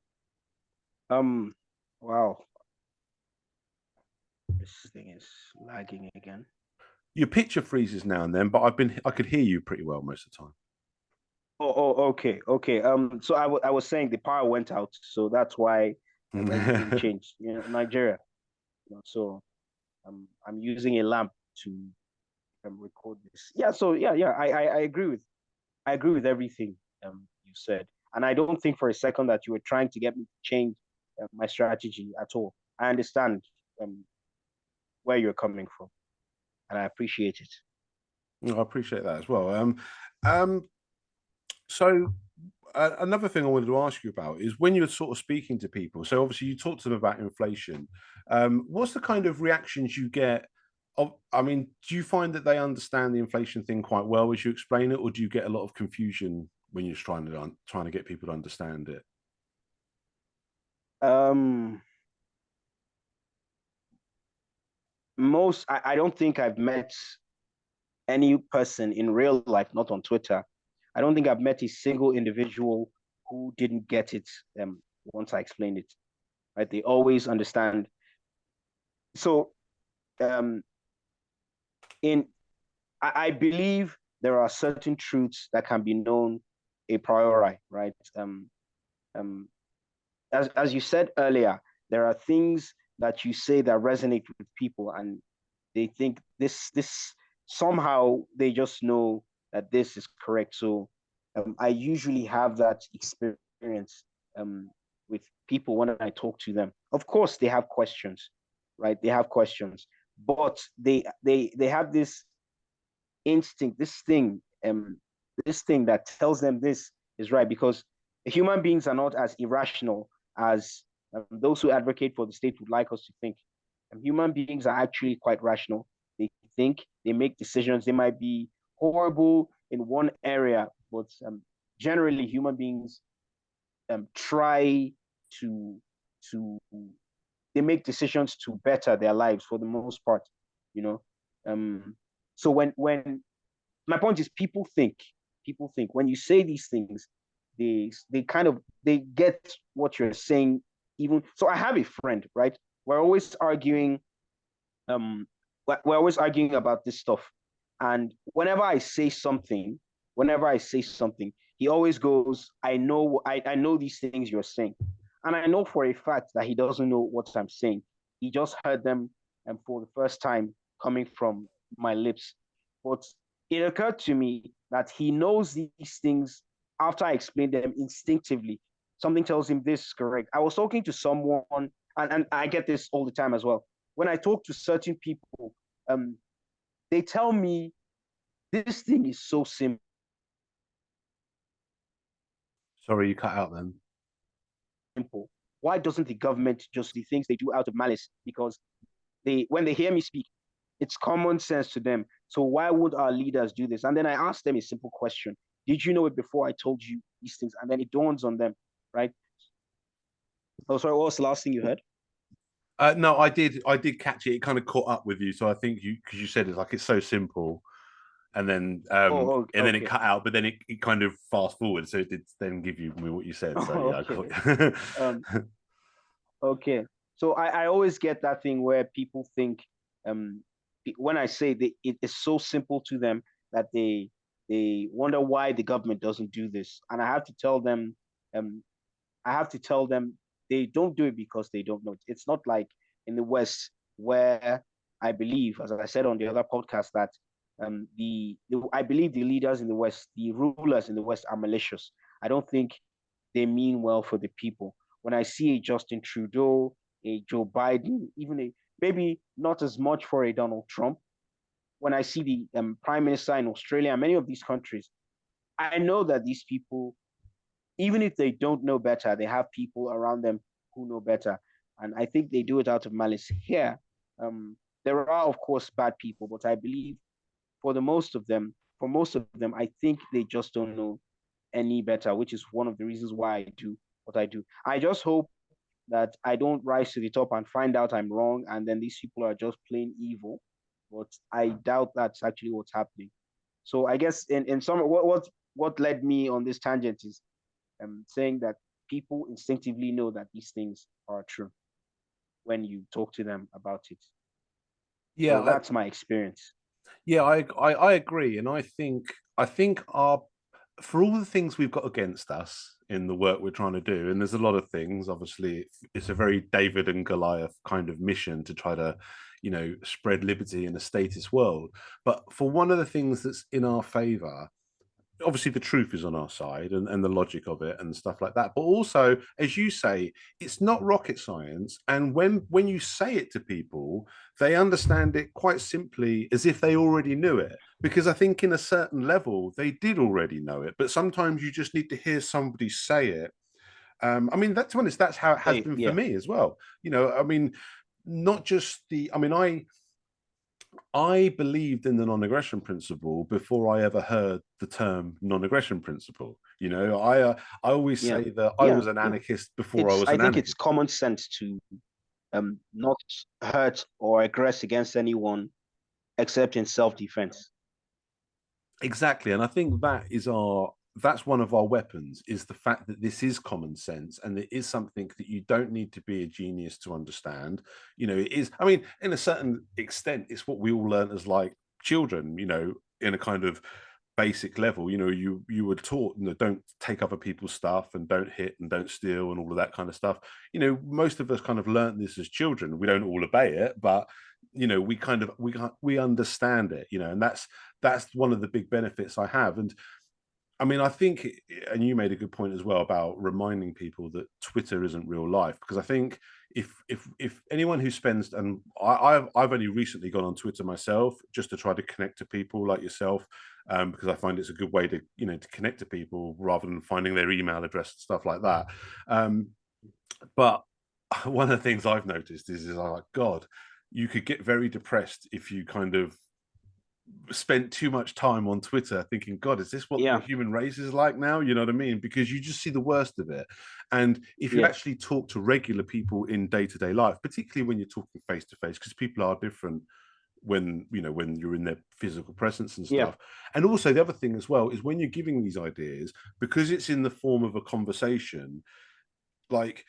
Wow, this thing is lagging again. Your picture freezes now and then, but I could hear you pretty well most of the time. Okay. So I was saying the power went out, so that's why everything changed. You know, Nigeria. You know, so I'm using a lamp to record this. Yeah. So I agree with everything you said, and I don't think for a second that you were trying to get me to change my strategy at all. I understand where you're coming from, and I appreciate it. I appreciate that as well. So another thing I wanted to ask you about is when you're sort of speaking to people. So obviously you talked to them about inflation. What's the kind of reactions you get? I mean, do you find that they understand the inflation thing quite well as you explain it, or do you get a lot of confusion when you're trying to get people to understand it? I don't think I've met any person in real life, not on Twitter. I don't think I've met a single individual who didn't get it once I explained it. Right? They always understand. So I believe there are certain truths that can be known a priori, right? As you said earlier, there are things that you say that resonate with people, and They think this somehow they just know that this is correct. So I usually have that experience with people when I talk to them. Of course, they have questions, right? They have questions, but they have this instinct, this thing that tells them this is right, because human beings are not as irrational as those who advocate for the state would like us to think. Human beings are actually quite rational. They think, they make decisions. They might be horrible in one area, but generally human beings try to to they make decisions to better their lives for the most part, you know. So when my point is, people think when you say these things, they kind of they get what you're saying. Even so, I have a friend, right? We're always arguing, um we're always arguing about this stuff. And whenever I say something, he always goes, I know these things you're saying. And I know for a fact that he doesn't know what I'm saying. He just heard them for the first time coming from my lips. But it occurred to me that he knows these things after I explained them instinctively. Something tells him this is correct. I was talking to someone, and I get this all the time as well. When I talk to certain people, um, they tell me this thing is so simple. Sorry, you cut out then. Why doesn't the government just do things they do out of malice? Because when they hear me speak, it's common sense to them. So why would our leaders do this? And then I asked them a simple question: did you know it before I told you these things? And then it dawns on them, right? Oh, sorry. What was the last thing you heard? No, I did catch it. It kind of caught up with you, so I think you because you said it's like it's so simple, and then it Okay. cut out, but then it kind of fast forward, so it did then give you what you said. So yeah, I Okay. caught Um, okay. So I always get that thing where people think, um when I say it is so simple to them that they wonder why the government doesn't do this. And um I have to tell them they don't do it because they don't know. It's not like in the West, where I believe, as I said on the other podcast, that I believe the leaders in the West, the rulers in the West, are malicious. I don't think they mean well for the people. When I see a Justin Trudeau, a Joe Biden, even a maybe not as much for a Donald Trump, when I see the prime minister in Australia and many of these countries, I know that these people, even if they don't know better, they have people around them who know better. And I think they do it out of malice. Here, there are, of course, bad people, but I believe for most of them, I think they just don't know any better, which is one of the reasons why I do what I do. I just hope that I don't rise to the top and find out I'm wrong, and then these people are just plain evil. But I doubt that's actually what's happening. So I guess in some what led me on this tangent is saying that people instinctively know that these things are true when you talk to them about it. yeah, So that's my experience. yeah, I agree, and I think our for all the things we've got against us in the work we're trying to do, and there's a lot of things. Obviously, it's a very David and Goliath kind of mission to try to, spread liberty in a statist world. But for one of the things that's in our favor, obviously the truth is on our side and the logic of it and stuff like that, but also, as you say, it's not rocket science. And when you say it to people, they understand it quite simply as if they already knew it, because I think in a certain level they did already know it, but sometimes you just need to hear somebody say it. I mean, that's when that's how it has been for Yeah. me as well. I mean, not just I believed in the non-aggression principle before I ever heard the term non-aggression principle. I always Yeah. say that I Yeah. was an Yeah. anarchist before I It's was I an think it's anarchist. common sense to not hurt or aggress against anyone except in self-defense. Exactly, and I think that's one of our weapons, is the fact that this is common sense and it is something that you don't need to be a genius to understand. It is. I mean, in a certain extent, it's what we all learn as like children. In a kind of basic level, you were taught, don't take other people's stuff and don't hit and don't steal and all of that kind of stuff. Most of us kind of learned this as children. We don't all obey it, but we understand it, and that's one of the big benefits I have. And I mean, I think, and you made a good point as well about reminding people that Twitter isn't real life, because I think if anyone who spends, and I've only recently gone on Twitter myself just to try to connect to people like yourself, because I find it's a good way to to connect to people rather than finding their email address and stuff like that. But one of the things I've noticed is I'm like, God, you could get very depressed if you kind of spent too much time on Twitter thinking, God, is this what the human race is like now? You know what I mean? Because you just see the worst of it. And if you actually talk to regular people in day-to-day life, particularly when you're talking face to face, because people are different when you're in their physical presence and stuff. And also the other thing as well is when you're giving these ideas, because it's in the form of a conversation, like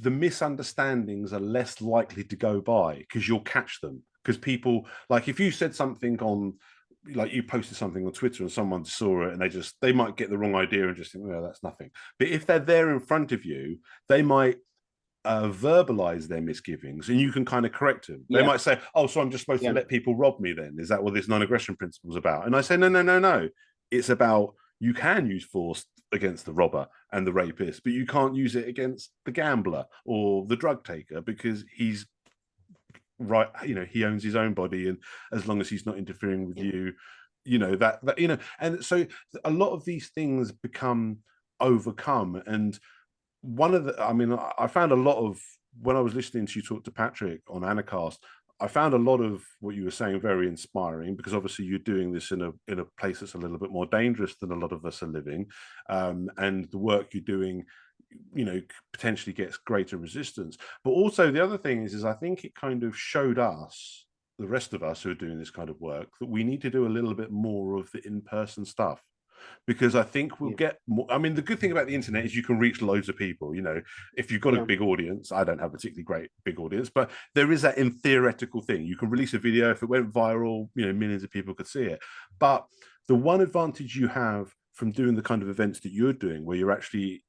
the misunderstandings are less likely to go by because you'll catch them. Because people, like, if you said something on, like, you posted something on Twitter and someone saw it and they might get the wrong idea and just think, well, that's nothing. But if they're there in front of you, they might verbalize their misgivings and you can kind of correct them. They might say, oh, so I'm just supposed to let people rob me then? Is that what this non-aggression principle is about? And I say, no. It's about, you can use force against the robber and the rapist, but you can't use it against the gambler or the drug taker because he's right, he owns his own body, and as long as he's not interfering with you, and so a lot of these things become overcome. And I found a lot of, when I was listening to you talk to Patrick on Anarchast, I found a lot of what you were saying very inspiring, because obviously you're doing this in a place that's a little bit more dangerous than a lot of us are living, and the work you're doing potentially gets greater resistance. But also the other thing is I think it kind of showed us, the rest of us who are doing this kind of work, that we need to do a little bit more of the in-person stuff, because I think we'll get more. I mean, the good thing about the internet is you can reach loads of people. If you've got a big audience, I don't have a particularly great big audience, but there is that in theoretical thing. You can release a video, if it went viral, millions of people could see it. But the one advantage you have from doing the kind of events that you're doing, where you're actually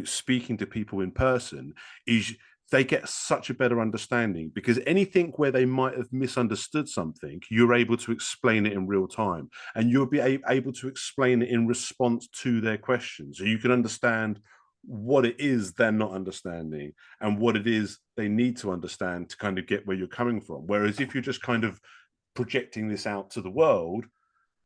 speaking to people in person, is they get such a better understanding, because anything where they might have misunderstood something, you're able to explain it in real time, and you'll be able to explain it in response to their questions. So you can understand what it is they're not understanding and what it is they need to understand to kind of get where you're coming from. Whereas if you're just kind of projecting this out to the world,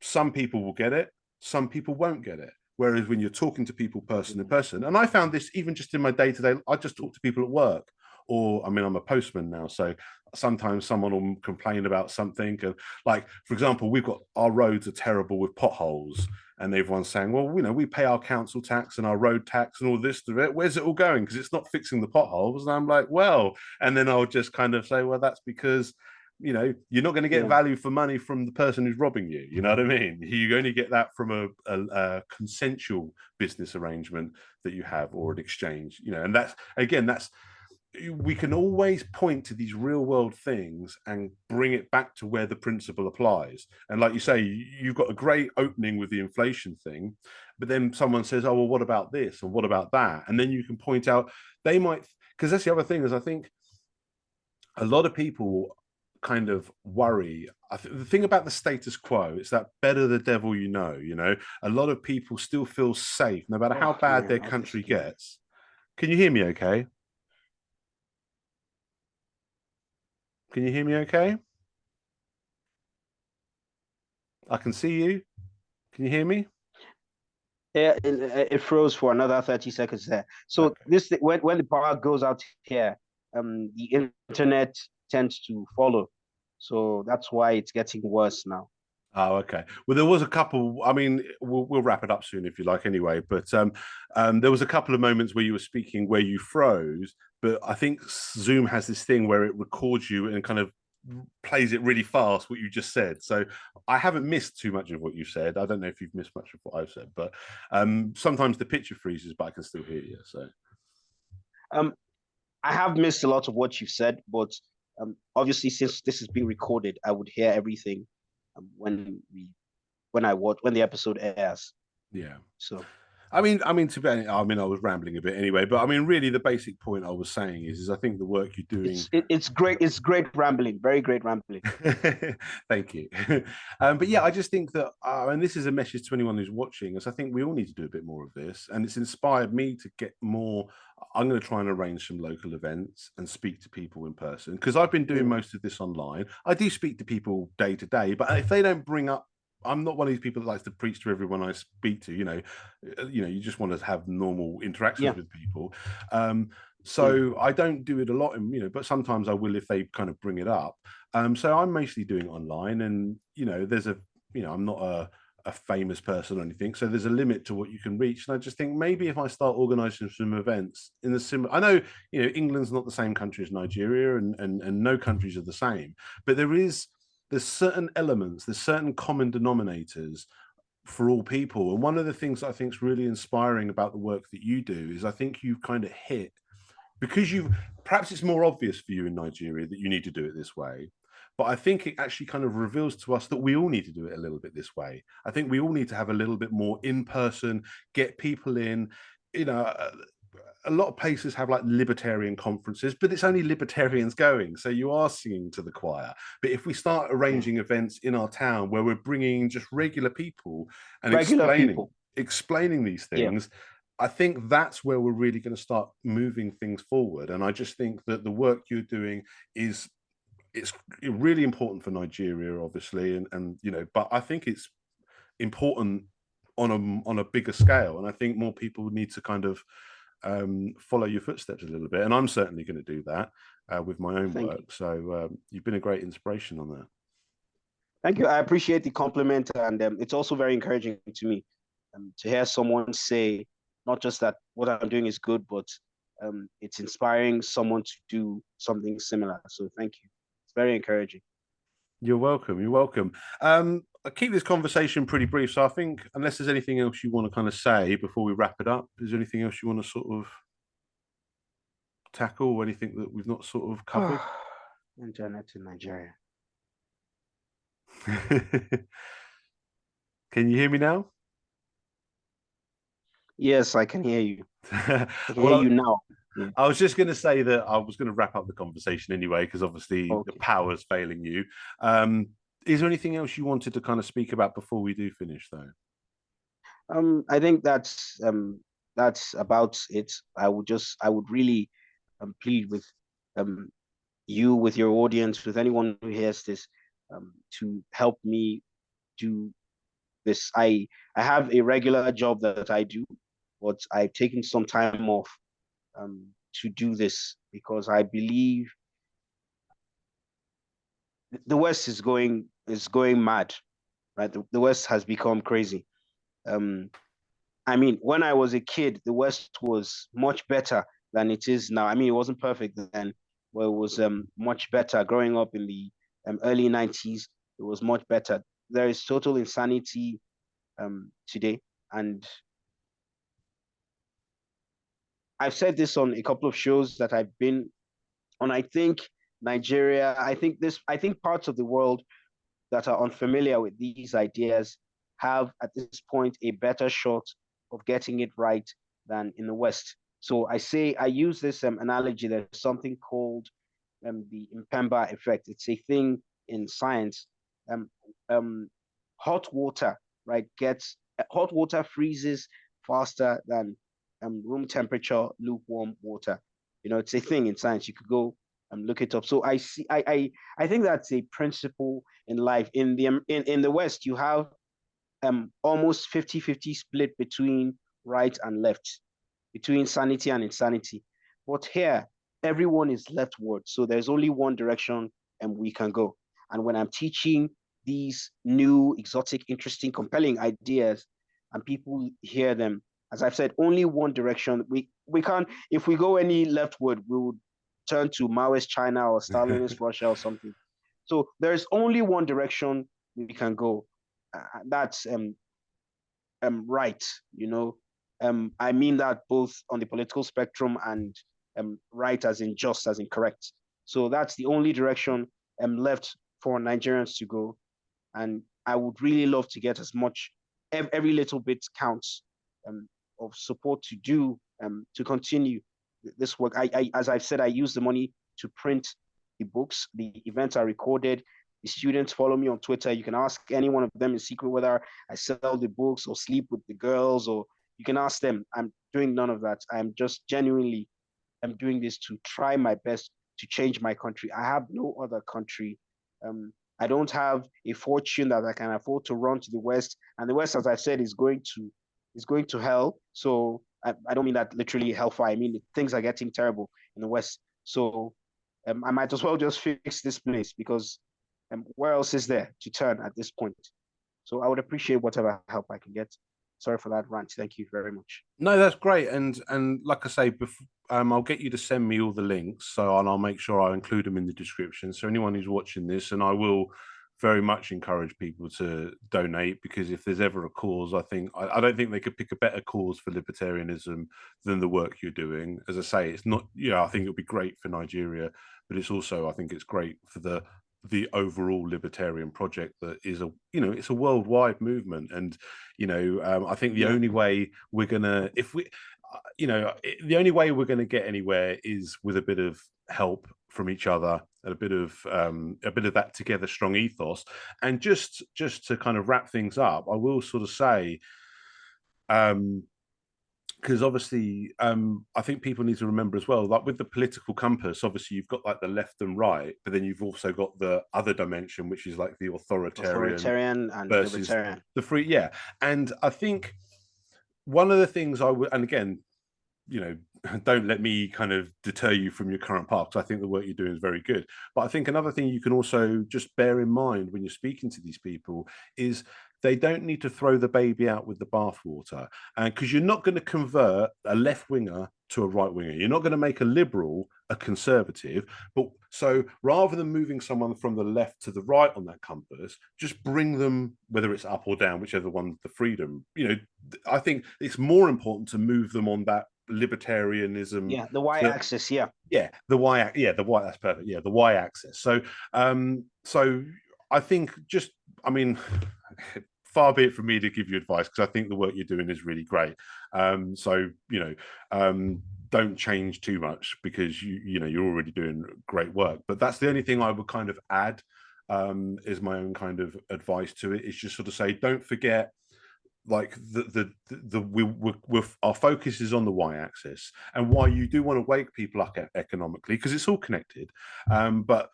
some people will get it, some people won't get it. Whereas when you're talking to people person to person, and I found this even just in my day-to-day, I just talk to people at work, or, I mean, I'm a postman now, so sometimes someone will complain about something. Like, for example, we've got, our roads are terrible with potholes, and everyone's saying, well, we pay our council tax and our road tax and all this to it. Where's it all going? Because it's not fixing the potholes. And I'm like, well, and then I'll just kind of say, well, that's because you're not going to get value for money from the person who's robbing you. You know what I mean? You only get that from a consensual business arrangement that you have, or an exchange, and that's we can always point to these real world things and bring it back to where the principle applies. And like you say, you've got a great opening with the inflation thing, but then someone says, oh, well, what about this? And what about that? And then you can point out, they might, because that's the other thing, is I think a lot of people kind of worry. The thing about the status quo is that better the devil you know. A lot of people still feel safe no matter how bad their country gets. Can you hear me okay? Can you hear me okay? I can see you. Can you hear me? Yeah, it froze for another 30 seconds there. So this, when the power goes out here, the internet tends to follow. So that's why it's getting worse now. Oh, okay. Well, there was a couple. I mean, we'll wrap it up soon if you like, anyway. But there was a couple of moments where you were speaking where you froze. But I think Zoom has this thing where it records you and kind of plays it really fast, what you just said. So I haven't missed too much of what you said. I don't know if you've missed much of what I've said, but sometimes the picture freezes, but I can still hear you. So I have missed a lot of what you've said, but obviously, since this is being recorded, I would hear everything when the episode airs. Yeah. So To be, I was rambling a bit anyway, but I mean, really, the basic point I was saying is I think the work you're doing. It's great. It's great rambling. Very great rambling. Thank you. But yeah, I just think that, and this is a message to anyone who's watching, is I think we all need to do a bit more of this, and it's inspired me to get more. I'm going to try and arrange some local events and speak to people in person because I've been doing most of this online. I do speak to people day to day, but if they don't bring up, I'm not one of these people that likes to preach to everyone I speak to. You just want to have normal interactions with people. So I don't do it a lot, but sometimes I will if they kind of bring it up. So I'm mostly doing online, and I'm not a famous person or anything, so there's a limit to what you can reach. And I just think maybe if I start organising some events in the similar, I know England's not the same country as Nigeria, and no countries are the same, but there's certain elements, there's certain common denominators for all people. And one of the things I think is really inspiring about the work that you do is I think you've kind of hit, because perhaps it's more obvious for you in Nigeria that you need to do it this way. But I think it actually kind of reveals to us that we all need to do it a little bit this way. I think we all need to have a little bit more in person, get people in, a lot of places have like libertarian conferences, but it's only libertarians going. So you are singing to the choir. But if we start arranging events in our town where we're bringing just regular people and explaining these things, I think that's where we're really going to start moving things forward. And I just think that the work you're doing it's really important for Nigeria, obviously, but I think it's important on a bigger scale. And I think more people need to kind of follow your footsteps a little bit, and I'm certainly going to do that with my own work. So you've been a great inspiration on that. Thank you. I appreciate the compliment, and it's also very encouraging to me to hear someone say not just that what I'm doing is good, but it's inspiring someone to do something similar. So thank you. It's very encouraging. You're welcome. You're welcome. I'll keep this conversation pretty brief. So I think unless there's anything else you want to kind of say before we wrap it up, is there anything else you want to sort of tackle or anything that we've not sort of covered? Internet in Nigeria. Can you hear me now? Yes, I can hear you. I can hear you now. Yeah. I was just going to say that I was going to wrap up the conversation anyway, because obviously the power's failing you. Is there anything else you wanted to kind of speak about before we do finish, though? I think that's about it. I would really plead with you, with your audience, with anyone who hears this, to help me do this. I have a regular job that I do, but I've taken some time off to do this because I believe the West is going mad, right? The West has become crazy. I mean, when I was a kid, the West was much better than it is now. I mean, it wasn't perfect then, but it was much better. Growing up in the early 90s, it was much better. There is total insanity today. And I've said this on a couple of shows that I've been on. I think Nigeria, I think parts of the world that are unfamiliar with these ideas have at this point a better shot of getting it right than in the West. So I use this analogy. There's something called the Mpemba effect. It's a thing in science. Hot water, right, hot water freezes faster than room temperature lukewarm water. It's a thing in science. You could go and look it up. So I think that's a principle in life. In the West, you have almost 50-50 split between right and left, between sanity and insanity. But here, everyone is leftward. So there's only one direction and we can go. And when I'm teaching these new, exotic, interesting, compelling ideas, and people hear them, as I've said, only one direction. We can't, if we go any leftward, we would turn to Maoist China or Stalinist Russia or something. So there's only one direction we can go. That's right, I mean that both on the political spectrum and right as in just, as in correct. So that's the only direction left for Nigerians to go. And I would really love to get as much, every little bit counts. of support to do to continue this work. As I've said, I use the money to print the books. The events are recorded. The students follow me on Twitter. You can ask any one of them in secret whether I sell the books or sleep with the girls, or you can ask them. I'm doing none of that. I'm doing this to try my best to change my country. I have no other country. I don't have a fortune that I can afford to run to the West. And the West, as I said, is going to hell. So I don't mean that literally hellfire. I mean things are getting terrible in the West. So I might as well just fix this place, because where else is there to turn at this point? So I would appreciate whatever help I can get. Sorry for that rant. Thank you very much. No, that's great. And like I say, I'll get you to send me all the links, and I'll make sure I include them in the description. So anyone who's watching this, and I will very much encourage people to donate, because if there's ever a cause, I don't think they could pick a better cause for libertarianism than the work you're doing. As I say, it's not, I think it'll be great for Nigeria, but it's also, I think it's great for the overall libertarian project that is it's a worldwide movement. And I think the only way we're gonna the only way we're going to get anywhere is with a bit of help from each other, and a bit of that together strong ethos. And just to kind of wrap things up, I will sort of say, because obviously I think people need to remember as well, like with the political compass, obviously you've got like the left and right, but then you've also got the other dimension, which is like the authoritarian and versus libertarian. the free. Yeah. And I think one of the things I would, and again, don't let me kind of deter you from your current path, because I think the work you're doing is very good. But I think another thing you can also just bear in mind when you're speaking to these people is they don't need to throw the baby out with the bathwater. And because you're not going to convert a left winger to a right winger, you're not going to make a liberal a conservative. But so rather than moving someone from the left to the right on that compass, just bring them, whether it's up or down, whichever one, the freedom. I think it's more important to move them on that libertarianism. Yeah, the y-axis. Yeah, the y. That's perfect. Yeah, the y-axis. So I think far be it from me to give you advice, because I think the work you're doing is really great. Don't change too much, because you're already doing great work. But that's the only thing I would kind of add, is my own kind of advice to it, is just sort of say, don't forget, like our focus is on the y-axis, and why you do want to wake people up economically, because it's all connected. But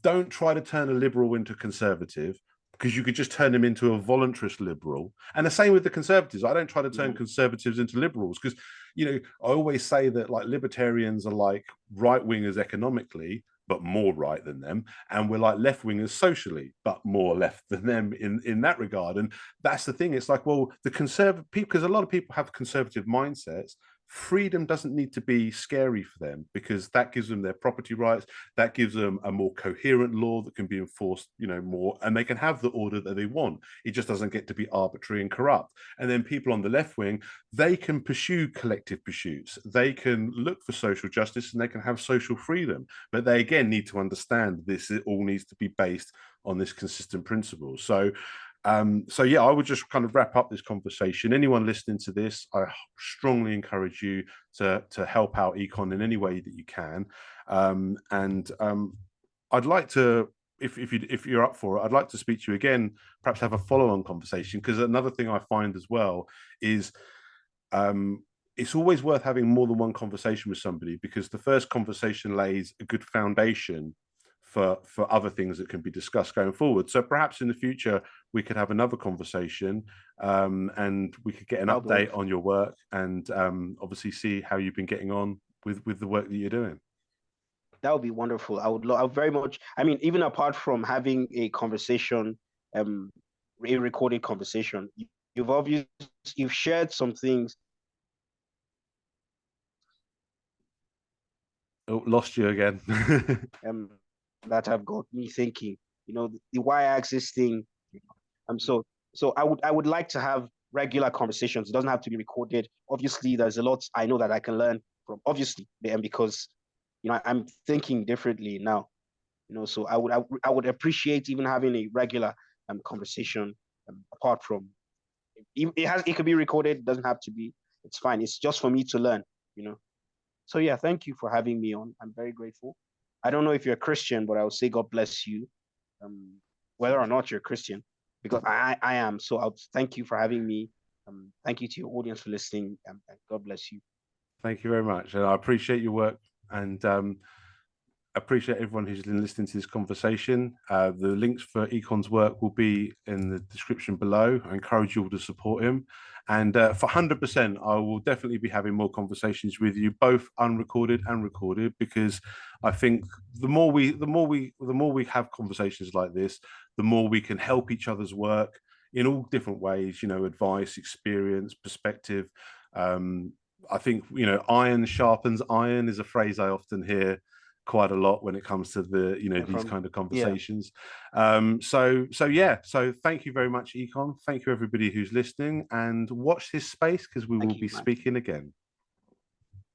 don't try to turn a liberal into conservative, because you could just turn them into a voluntarist liberal. And the same with the conservatives. I don't try to turn conservatives into liberals, because I always say that like libertarians are like right wingers economically, but more right than them, and we're like left wingers socially, but more left than them in that regard. And that's the thing. It's like, well, the conservative people, because a lot of people have conservative mindsets, freedom doesn't need to be scary for them, because that gives them their property rights, that gives them a more coherent law that can be enforced more, and they can have the order that they want. It just doesn't get to be arbitrary and corrupt. And then people on the left wing, they can pursue collective pursuits, they can look for social justice, and they can have social freedom. But they again need to understand this, it all needs to be based on this consistent principle. So yeah, I would just kind of wrap up this conversation. Anyone listening to this, I strongly encourage you to help out Econ in any way that you can. I'd like to, if you're up for it, I'd like to speak to you again, perhaps have a follow-on conversation, because another thing I find as well is it's always worth having more than one conversation with somebody, because the first conversation lays a good foundation for other things that can be discussed going forward. So perhaps in the future we could have another conversation, and we could get an update on your work, and obviously see how you've been getting on with the work that you're doing. That would be wonderful. I would very much. I mean, even apart from having a conversation, a recorded conversation, you've shared some things. Oh, lost you again. That have got me thinking. The y-axis thing. So I would like to have regular conversations. It doesn't have to be recorded. Obviously, there's a lot I know that I can learn from. Obviously, and because I'm thinking differently now. So I would appreciate even having a regular conversation, apart from it could be recorded. It doesn't have to be. It's fine. It's just for me to learn, you know. So yeah, thank you for having me on. I'm very grateful. I don't know if you're a Christian, but I would say God bless you, um, whether or not you're a Christian, because I am. So I'll thank you for having me. Thank you to your audience for listening, and God bless you. Thank you very much, and I appreciate your work, and appreciate everyone who's been listening to this conversation. The links for Econ's work will be in the description below. I encourage you all to support him, and for 100%, I will definitely be having more conversations with you, both unrecorded and recorded, because I think the more we have conversations like this, the more we can help each other's work in all different ways. You know, advice, experience, perspective. I think, you know, iron sharpens iron is a phrase I often hear quite a lot when it comes to the, you know, these kind of conversations. So thank you very much, Econ. Thank you everybody who's listening, and watch this space because we will be speaking again.